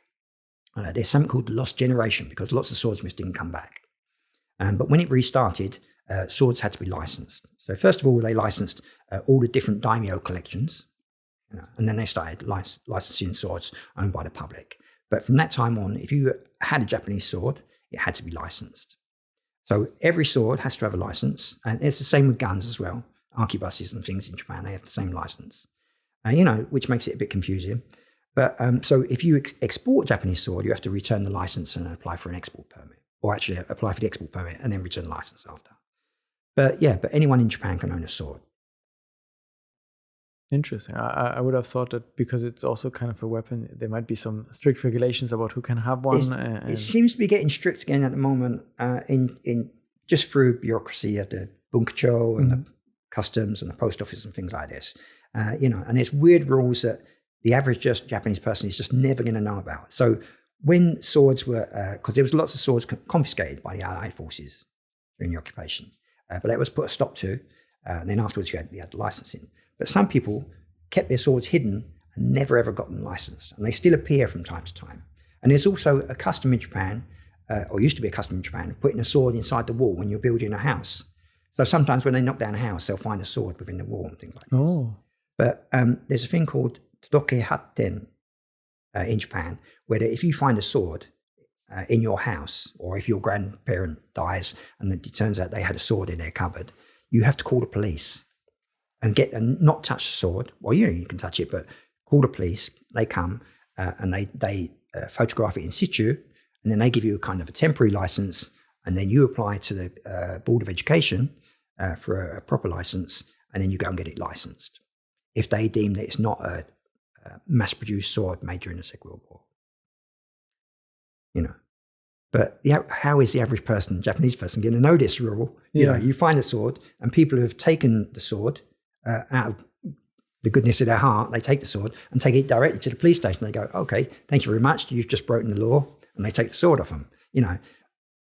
there's something called the lost generation because lots of swordsmiths didn't come back. But when it restarted, swords had to be licensed. So first of all, they licensed all the different daimyo collections, and then they started licensing swords owned by the public. But from that time on, if you had a Japanese sword, it had to be licensed. So every sword has to have a license, and it's the same with guns as well. Arquebuses and things in Japan, they have the same license, which makes it a bit confusing. But so if you export a Japanese sword, you have to return the license and apply for an export permit. Or actually apply for the export permit and then return the license after. But anyone in Japan can own a sword. Interesting. I would have thought that because it's also kind of a weapon, there might be some strict regulations about who can have one. It seems to be getting strict again at the moment in just through bureaucracy at the bunkacho and the customs and the post office and things like this. And there's weird rules that the average Japanese person is just never going to know about. So when swords were, because there was lots of swords confiscated by the Allied forces during the occupation, but that was put a stop to, and then afterwards you had the licensing. But some people kept their swords hidden and never ever got them licensed, and they still appear from time to time. And there's also a custom in Japan, or used to be a custom in Japan, of putting a sword inside the wall when you're building a house. So sometimes when they knock down a house, they'll find a sword within the wall and things like this. Oh. But there's a thing called Todoke Hatten, in Japan, where if you find a sword in your house, or if your grandparent dies and it turns out they had a sword in their cupboard, you have to call the police and not touch the sword. Well, you can touch it, but call the police. They come and they photograph it in situ, and then they give you a kind of a temporary license, and then you apply to the Board of Education for a proper license, and then you go and get it licensed if they deem that it's not a mass-produced sword made during the Second World War. But how is the average person, Japanese person, going to know this rule? You find a sword, and people who have taken the sword out of the goodness of their heart, they take the sword and take it directly to the police station. They go, okay, thank you very much. You've just broken the law, and they take the sword off them.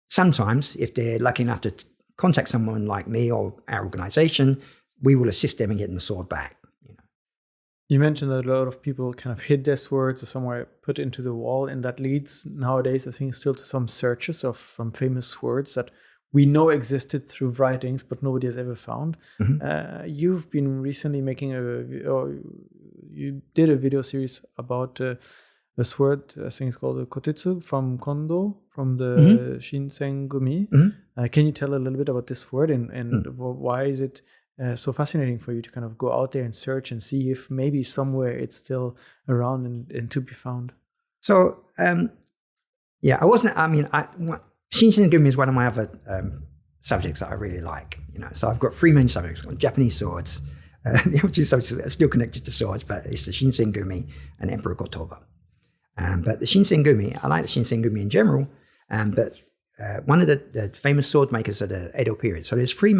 Sometimes if they're lucky enough to contact someone like me or our organization, we will assist them in getting the sword back. You mentioned that a lot of people kind of hid their swords or somewhere put into the wall, and that leads nowadays, I think, still to some searches of some famous swords that we know existed through writings, but nobody has ever found. Mm-hmm. You've been recently you did a video series about a sword, I think it's called the Kotetsu from Kondo, from the Shinsengumi. Mm-hmm. Can you tell a little bit about this sword and why is it so fascinating for you to kind of go out there and search and see if maybe somewhere it's still around and to be found? So, Shinsengumi is one of my other subjects that I really like. So I've got 3 main subjects: Japanese swords. The other 2 subjects are still connected to swords, but it's the Shinsengumi and Emperor Gotoba. But the Shinsengumi, I like the Shinsengumi in general, but one of the famous sword makers of the Edo period. So there's 3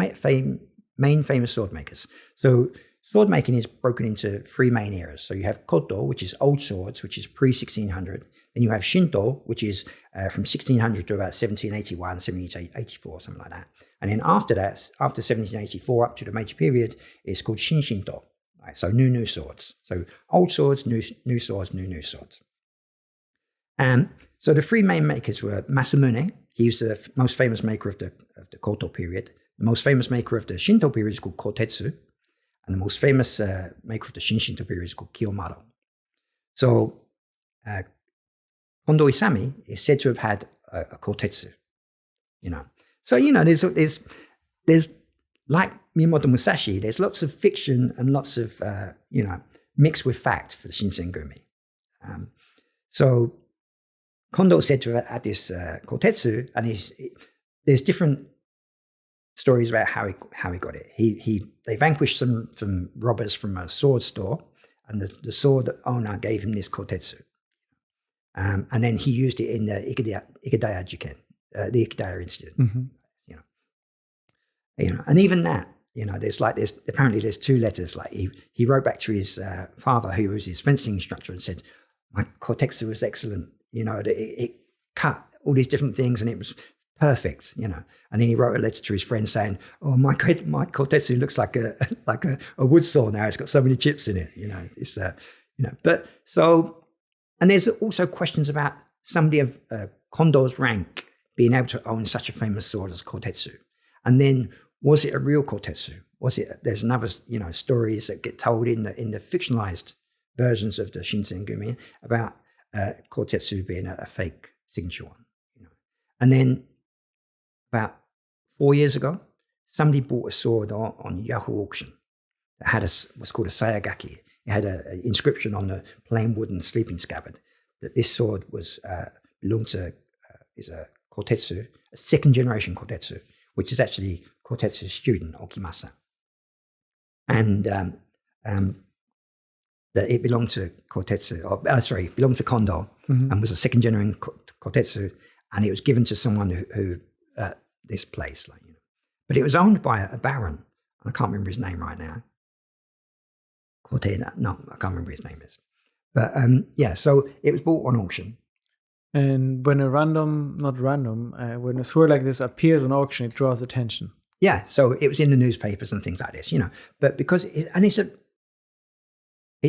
main famous sword makers. So sword making is broken into 3 main eras. So you have Koto, which is old swords, which is pre-1600. Then you have Shinto, which is from 1600 to about 1781, 1784, something like that. And then after that, after 1784 up to the Meiji period, it's called Shinshinto. Right? So new swords. So old swords, new swords, new swords. So the three main makers were Masamune. He was the most famous maker of the Koto period. The most famous maker of the Shinto period is called Kotetsu. And the most famous maker of the Shinshinto period is called Kiyomaru. So Kondo Isami is said to have had a Kotetsu, So, there's like Miyamoto Musashi, there's lots of fiction and lots of, mixed with fact for the Shinsengumi. So Kondo is said to have had this Kotetsu, and there's different stories about how he got it. They vanquished some robbers from a sword store, and the sword owner gave him this Kotetsu. And then he used it in the Ikedaya Jiken, the Ikedaya incident. Mm-hmm. And even that, apparently there's two letters. Like he wrote back to his father, who was his fencing instructor, and said, "My Kotetsu was excellent. It cut all these different things, and it was perfect. And then he wrote a letter to his friend saying, "Oh, my Kotetsu looks like a wood saw now. It's got so many chips in it. It's But so." And there's also questions about somebody of Kondo's rank being able to own such a famous sword as Kotetsu. And then, was it a real Kotetsu? There's another, stories that get told in the fictionalized versions of the Shinsengumi about Kotetsu being a fake signature one. And then about 4 years ago, somebody bought a sword on Yahoo auction that had what's called a sayagaki. It had an inscription on the plain wooden sleeping scabbard that this sword belonged to is a Kotetsu, a second generation Kotetsu, which is actually Kotetsu's student, Okimasa. And that it belonged to belonged to Kondo, mm-hmm. and was a second generation Kotetsu, and it was given to someone who this place, but it was owned by a baron. I can't remember his name right now. No, I can't remember his name is. But so it was bought on auction. And when when a sword like this appears on auction, it draws attention. Yeah, so it was in the newspapers and things like this, But because it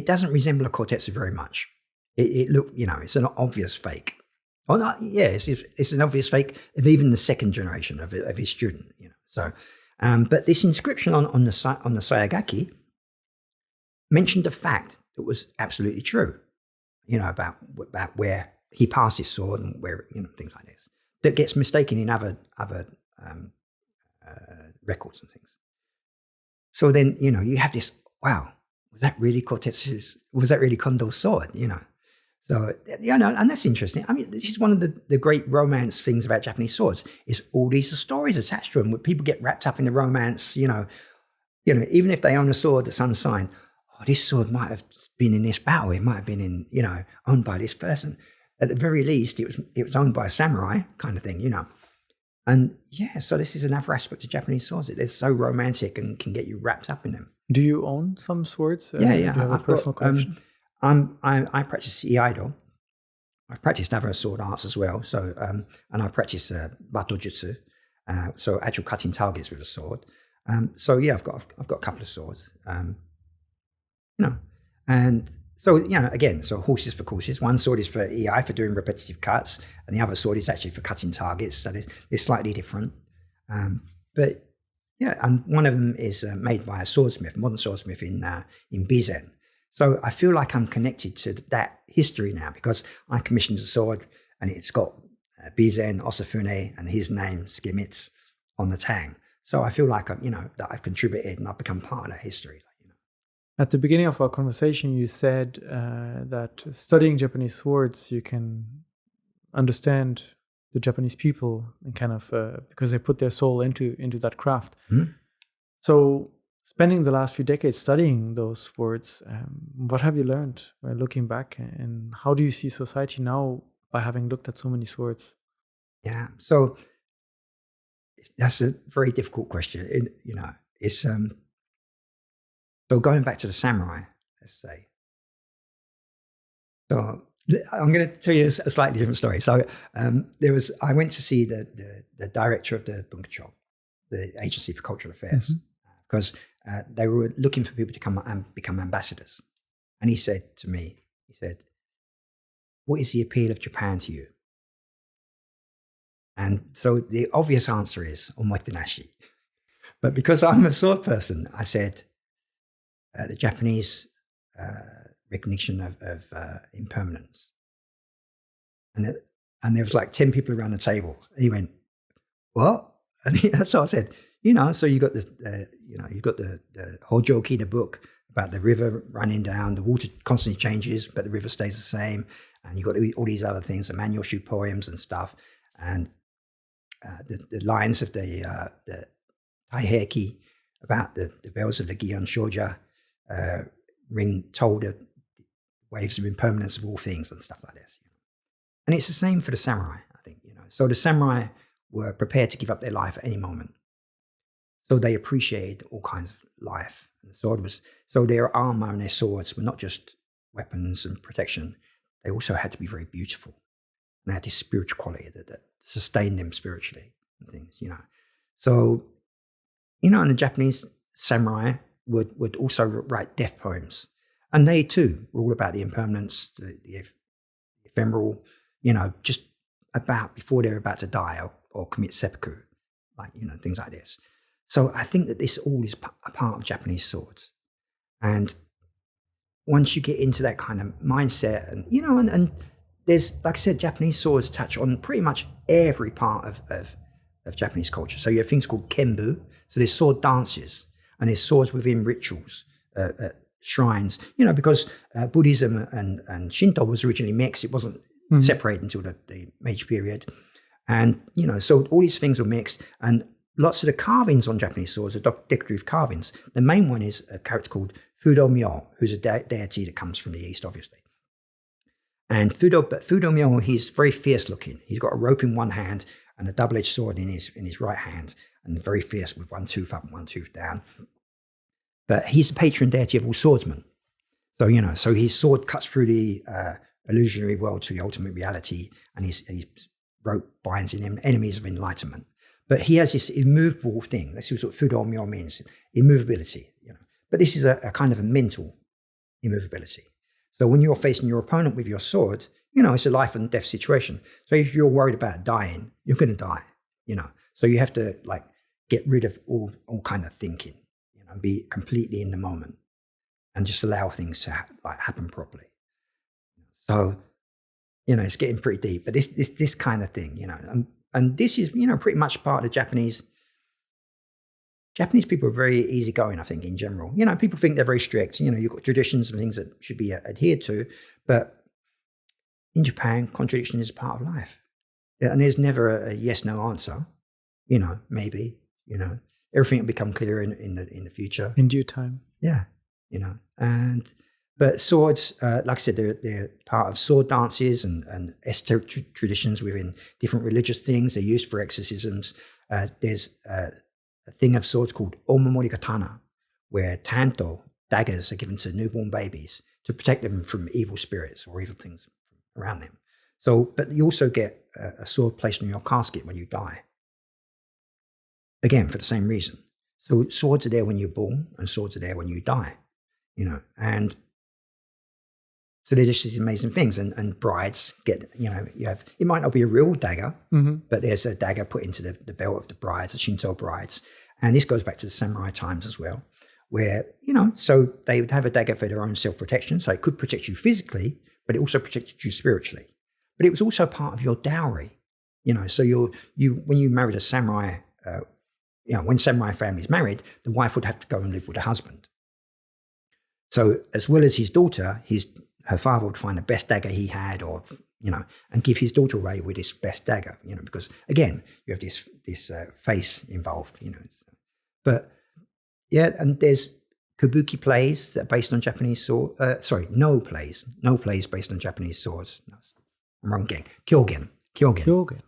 doesn't resemble a Kotetsu very much. It looked, it's an obvious fake. Oh no, yeah, it's an obvious fake of even the second generation of his student, So, but this inscription on the sayagaki mentioned a fact that was absolutely true, about where he passed his sword and where, things like this, that gets mistaken in other records and things. So then, you have this, wow, was that really Kotetsu's, was that really Kondo's sword, So, and that's interesting. I mean, this is one of the great romance things about Japanese swords, is all these stories attached to them where people get wrapped up in the romance, even if they own a sword that's unsigned. Oh, this sword might have been in this battle. It might have been owned by this person. At the very least, it was owned by a samurai kind of thing, And so this is another aspect of Japanese swords. They're so romantic and can get you wrapped up in them. Do you own some swords? Yeah. Do you have a personal collection? I practice iaido. I've practiced other sword arts as well. So, and I practice bato jutsu. So actual cutting targets with a sword. I've got a couple of swords. And so, again, so horses for courses. One sword is for EI, for doing repetitive cuts, and the other sword is actually for cutting targets. So they're slightly different. But yeah, and one of them is made by a swordsmith, modern swordsmith in Bizen. So I feel like I'm connected to that history now, because I commissioned a sword and it's got Bizen, Osafune, and his name, Skimitz, on the tang. So I feel like that I've contributed and I've become part of that history. At the beginning of our conversation, you said that studying Japanese swords, you can understand the Japanese people and kind of because they put their soul into that craft. Mm-hmm. So, spending the last few decades studying those swords, what have you learned looking back, and how do you see society now by having looked at so many swords? Yeah, so that's a very difficult question. It's so going back to the samurai, let's say. So I'm going to tell you a slightly different story. So I went to see the director of the Bunkershop, the Agency for Cultural Affairs, because they were looking for people to come and become ambassadors. And he said to me, what is the appeal of Japan to you? And so the obvious answer is omotenashi. But because I'm a sword person, I said the Japanese recognition of impermanence. And there was like 10 people around the table. And he went, what? And so I said, so you got this, you've got the Hojoki, the book about the river running down, the water constantly changes, but the river stays the same. And you've got all these other things, the Manyoshu poems and stuff. And the lines of the Taiheki about the bells of the Gion Shoja told the waves of impermanence of all things and stuff like this. And it's the same for the samurai, I think. So the samurai were prepared to give up their life at any moment. So they appreciated all kinds of life. And the sword so their armor and their swords were not just weapons and protection. They also had to be very beautiful. And they had this spiritual quality that sustained them spiritually and things, So, and the Japanese samurai would also write death poems. And they too were all about the impermanence, the ephemeral, just about before they're about to die or commit seppuku, like, things like this. So I think that this all is a part of Japanese swords. And once you get into that kind of mindset and, and there's, like I said, Japanese swords touch on pretty much every part of Japanese culture. So you have things called kenbu. So there's sword dances and there's swords within rituals, shrines, because Buddhism and Shinto was originally mixed. It wasn't separated until the Meiji period. And, so all these things were mixed. And lots of the carvings on Japanese swords are decorative carvings. The main one is a character called Fudo Myo, who's a deity that comes from the East, obviously. And Fudo Myo, he's very fierce looking. He's got a rope in one hand and a double-edged sword in his right hand, and very fierce with one tooth up and one tooth down. But he's the patron deity of all swordsmen. So, so his sword cuts through the illusionary world to the ultimate reality, and his rope binds in him enemies of enlightenment. But he has this immovable thing. This is what Fudo Myo means, immovability. But this is a kind of a mental immovability. So when you're facing your opponent with your sword, it's a life and death situation. So if you're worried about dying, you're going to die, So you have to get rid of all kind of thinking, and be completely in the moment and just allow things to happen properly. So, it's getting pretty deep, but this kind of thing, and this is, pretty much part of the Japanese people are very easygoing, I think, in general. People think they're very strict. You've got traditions and things that should be adhered to. But in Japan, contradiction is part of life. And there's never a yes-no answer. Maybe, everything will become clear in the future. In due time. Yeah, but swords, like I said, they're part of sword dances and esoteric traditions within different religious things. They're used for exorcisms. There's a thing of swords called omamori katana, where tanto, daggers, are given to newborn babies to protect them from evil spirits or evil things around them. So, but you also get a sword placed on your casket when you die. Again, for the same reason. So swords are there when you're born and swords are there when you die, and so they're just these amazing things. And brides get, it might not be a real dagger, but there's a dagger put into the belt of the brides, the Shinto brides. And this goes back to the samurai times as well, where, so they would have a dagger for their own self-protection. So it could protect you physically, but it also protected you spiritually. But it was also part of your dowry, so when you married a samurai, when samurai families married, the wife would have to go and live with the husband. So as well as his daughter, her father would find the best dagger he had, or and give his daughter away with his best dagger, because again, you have this face involved, But yeah, and there's kabuki plays that are based on Japanese sword. No plays based on Japanese swords. No, I'm wrong again. Kyogen.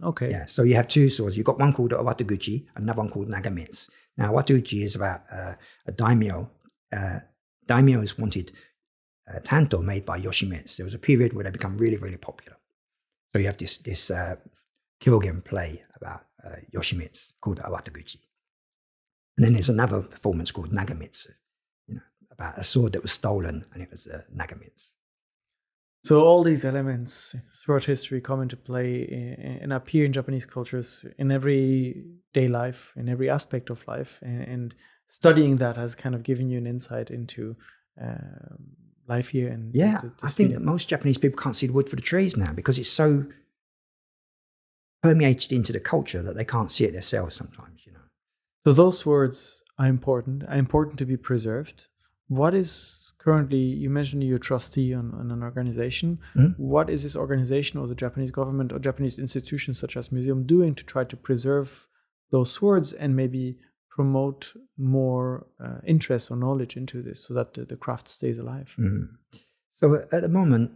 Okay. Yeah. So you have two swords. You've got one called Wataguchi, another one called Nagamitsu. Now, Wataguchi is about a daimyo. Daimyos wanted tanto made by Yoshimitsu. There was a period where they become really, really popular. So you have this kyogen play about Yoshimitsu called Awataguchi. And then there's another performance called Nagamitsu, about a sword that was stolen, and it was Nagamitsu. So all these elements throughout history come into play and appear in Japanese cultures in everyday life, in every aspect of life. And studying that has kind of given you an insight into life here. And I think that most Japanese people can't see the wood for the trees now because it's so permeated into the culture that they can't see it themselves sometimes, So those swords are important to be preserved. What is currently, you mentioned you're a trustee on an organization. Mm-hmm. What is this organization or the Japanese government or Japanese institutions such as museum doing to try to preserve those swords and maybe promote more interest or knowledge into this so that the craft stays alive? Mm-hmm. So at the moment,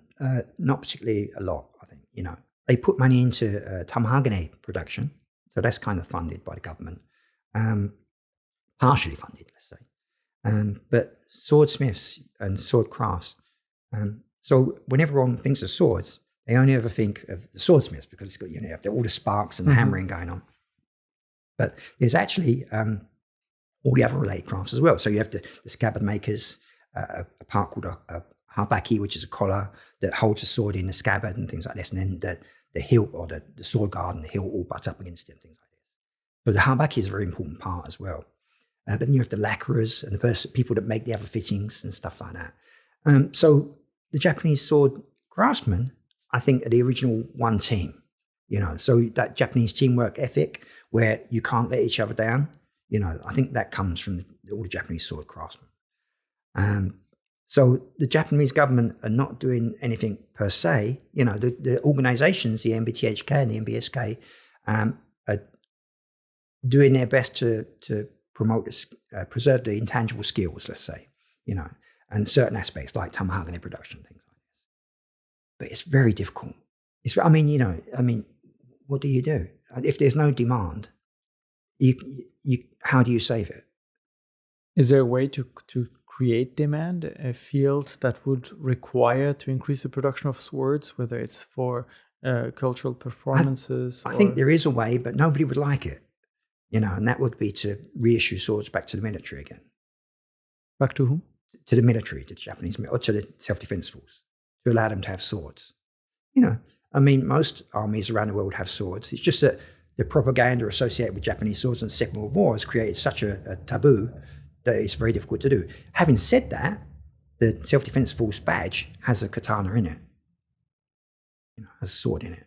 not particularly a lot, I think. They put money into tamahagane production. So that's kind of funded by the government. Partially funded, let's say. But swordsmiths and sword crafts. So when everyone thinks of swords, they only ever think of the swordsmiths because it's got all the sparks and the hammering going on. But there's actually all the other related crafts as well. So you have the scabbard makers, a part called a habaki, which is a collar that holds a sword in the scabbard and things like this, and then the hilt or the sword guard and the hilt all butt up against it and things like this. So the habaki is a very important part as well. But then you have the lacquerers and the people that make the other fittings and stuff like that. So the Japanese sword craftsmen, I think, are the original one team. So that Japanese teamwork ethic where you can't let each other down, I think that comes from all the Japanese sword craftsmen. So the Japanese government are not doing anything per se. The organizations, the MBTHK and the MBSK, are doing their best to promote, preserve the intangible skills, let's say, and certain aspects like tamahagane production, things like this. But it's very difficult. What do you do? If there's no demand, how do you save it? Is there a way to create demand, a field that would require to increase the production of swords, whether it's for cultural performances? I think there is a way, but nobody would like it. And that would be to reissue swords back to the military again. Back to whom? To the military, to the Japanese, or to the self-defense force, to allow them to have swords. Most armies around the world have swords. It's just that the propaganda associated with Japanese swords in the Second World War has created such a taboo that it's very difficult to do. Having said that, the self-defense force badge has a katana in it, has a sword in it.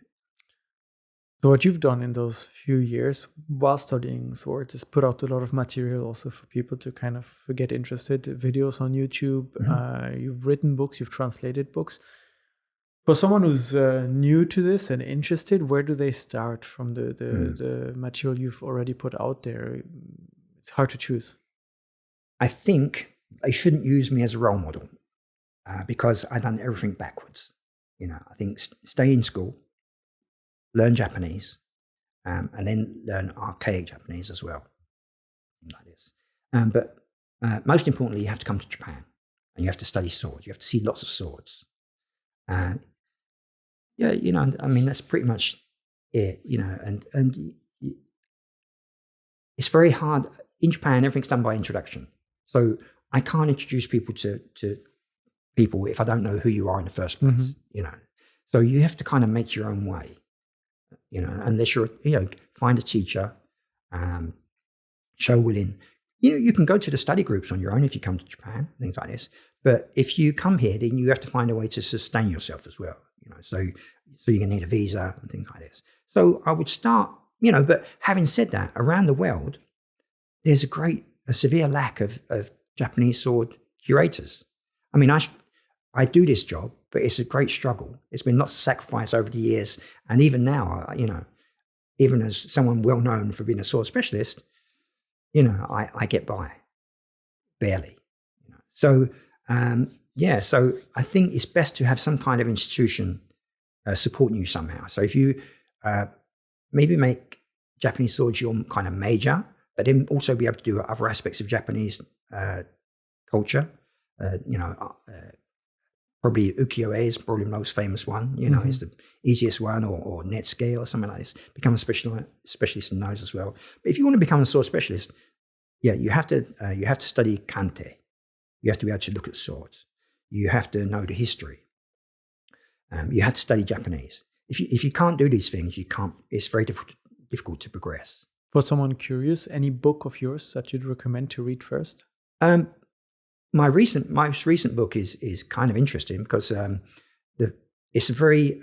So what you've done in those few years while studying swords is put out a lot of material also for people to kind of get interested, videos on YouTube. Mm-hmm. You've written books, you've translated books. For someone who's new to this and interested, where do they start from the material you've already put out there? It's hard to choose. I think they shouldn't use me as a role model because I've done everything backwards. I think stay in school, learn Japanese, and then learn archaic Japanese as well, like this. But most importantly, you have to come to Japan and you have to study swords. You have to see lots of swords. That's pretty much it. And it's very hard in Japan. Everything's done by introduction, so I can't introduce people to people if I don't know who you are in the first place. Mm-hmm. So you have to kind of make your own way. Unless you're, find a teacher, show willing. You can go to the study groups on your own if you come to Japan, things like this. But if you come here, then you have to find a way to sustain yourself as well. So you're going to need a visa and things like this. So I would start, but having said that, around the world, there's a severe lack of Japanese sword curators. I do this job, but it's a great struggle. It's been lots of sacrifice over the years. And even now, even as someone well known for being a sword specialist, I get by, barely. So I think it's best to have some kind of institution supporting you somehow. So if you maybe make Japanese swords your kind of major, but then also be able to do other aspects of Japanese culture, Probably ukiyo-e is probably the most famous one. It's the easiest one, or netsuke or something like this. Become a specialist in those as well. But if you want to become a sword specialist, you have to study kante. You have to be able to look at swords. You have to know the history. You have to study Japanese. If you can't do these things, you can't. It's very difficult to progress. For someone curious, any book of yours that you'd recommend to read first? My most recent book is kind of interesting because it's a very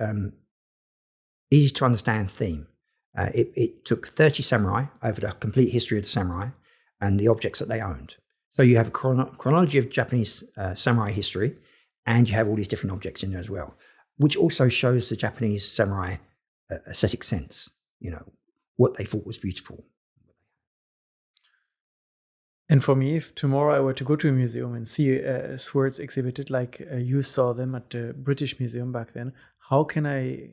easy to understand theme. It took 30 samurai over the complete history of the samurai and the objects that they owned. So you have a chronology of Japanese samurai history, and you have all these different objects in there as well, which also shows the Japanese samurai aesthetic sense, what they thought was beautiful. And for me, if tomorrow I were to go to a museum and see swords exhibited like you saw them at the British Museum back then, how can I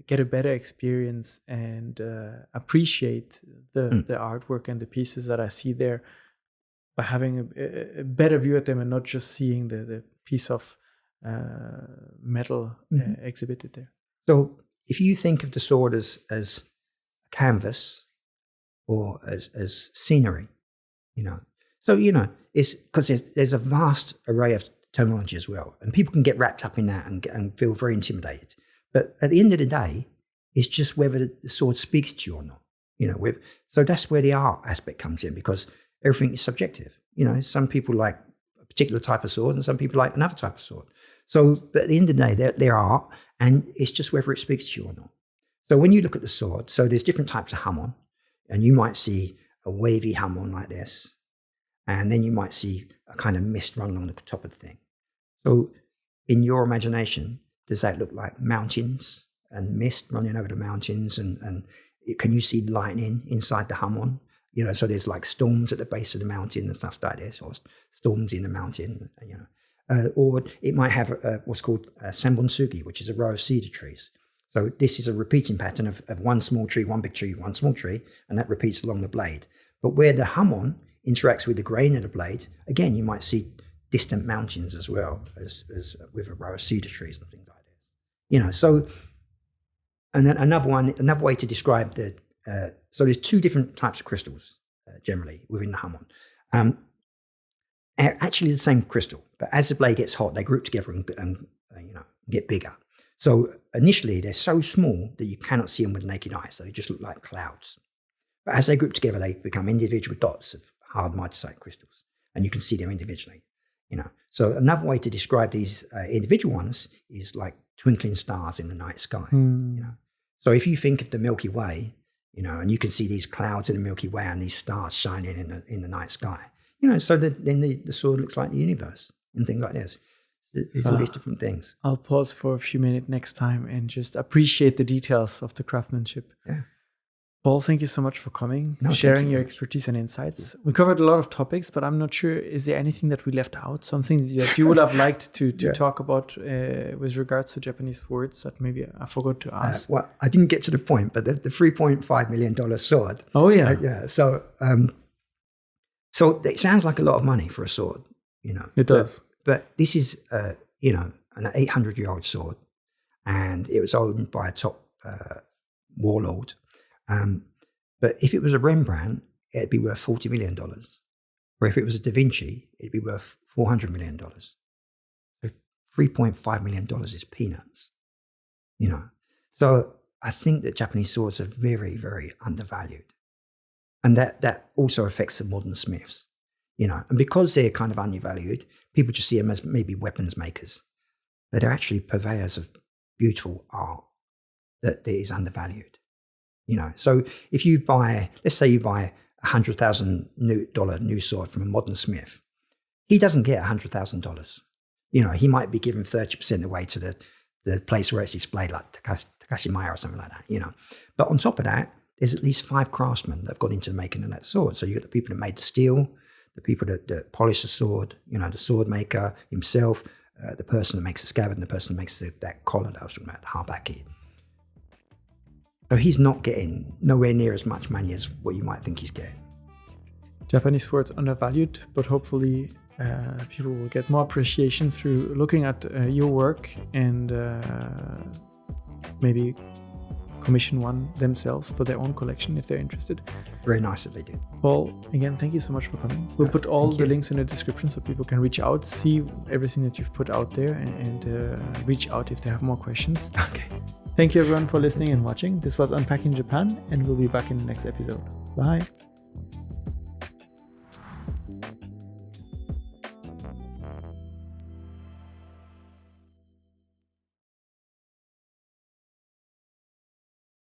get a better experience and appreciate the artwork and the pieces that I see there by having a better view at them and not just seeing the piece of metal exhibited there? So if you think of the sword as a canvas or as scenery, it's because there's a vast array of terminology as well, and people can get wrapped up in that and feel very intimidated. But at the end of the day, it's just whether the sword speaks to you or not. So that's where the art aspect comes in, because everything is subjective. Some people like a particular type of sword, and some people like another type of sword. So, but at the end of the day, they're art, and it's just whether it speaks to you or not. So when you look at the sword, so there's different types of hamon, and you might see a wavy hamon like this, and then you might see a kind of mist run along the top of the thing. So in your imagination, does that look like mountains and mist running over the mountains, and can you see lightning inside the hamon? So there's like storms at the base of the mountain and stuff like this, or storms in the mountain, or it might have what's called senbonsugi, which is a row of cedar trees. So this is a repeating pattern of one small tree, one big tree, one small tree, and that repeats along the blade. But where the hamon interacts with the grain of the blade, again, you might see distant mountains as well as with a row of cedar trees and things like this. So, and then another way to describe so there's two different types of crystals generally within the hamon. Actually the same crystal, but as the blade gets hot, they group together and get bigger. So initially they're so small that you cannot see them with the naked eye, so they just look like clouds. But as they group together, they become individual dots of hard martensite crystals, and you can see them individually. So another way to describe these individual ones is like twinkling stars in the night sky. So if you think of the Milky Way, and you can see these clouds in the Milky Way and these stars shining in the night sky, so then the sword looks like the universe and things like this. There's all these different things. I'll pause for a few minutes next time and just appreciate the details of the craftsmanship. Yeah. Paul, thank you so much for coming, sharing your expertise and insights. We covered a lot of topics, but I'm not sure, is there anything that we left out? Something that you would have liked to talk about with regards to Japanese swords that maybe I forgot to ask? Well, I didn't get to the point, but the $3.5 million sword. Oh, yeah. Yeah. So it sounds like a lot of money for a sword, It does. But this is, an 800-year-old sword, and it was owned by a top warlord. But if it was a Rembrandt, it'd be worth $40 million. Or if it was a Da Vinci, it'd be worth $400 million. So $3.5 million is peanuts, So I think that Japanese swords are very, very undervalued. And that also affects the modern smiths, And because they're kind of undervalued, people just see them as maybe weapons makers. But they're actually purveyors of beautiful art that is undervalued. So if you let's say you buy $100,000 new sword from a modern smith, he doesn't get $100,000. He might be giving 30% away to the place where it's displayed, like Takashi Maya or something like that, But on top of that, there's at least 5 craftsmen that have got into the making of that sword. So you've got the people that made the steel, the people that polish the sword, the sword maker himself, the person that makes the scabbard, and the person that makes that collar that I was talking about, the habaki. So he's not getting nowhere near as much money as what you might think he's getting. Japanese swords undervalued, but hopefully people will get more appreciation through looking at your work and maybe commission one themselves for their own collection if they're interested. Very nice that they did. Paul, again, thank you so much for coming. We'll put all the links in the description so people can reach out, see everything that you've put out there, and reach out if they have more questions. Okay. Thank you everyone for listening and watching. This was Unpacking Japan, and we'll be back in the next episode. Bye.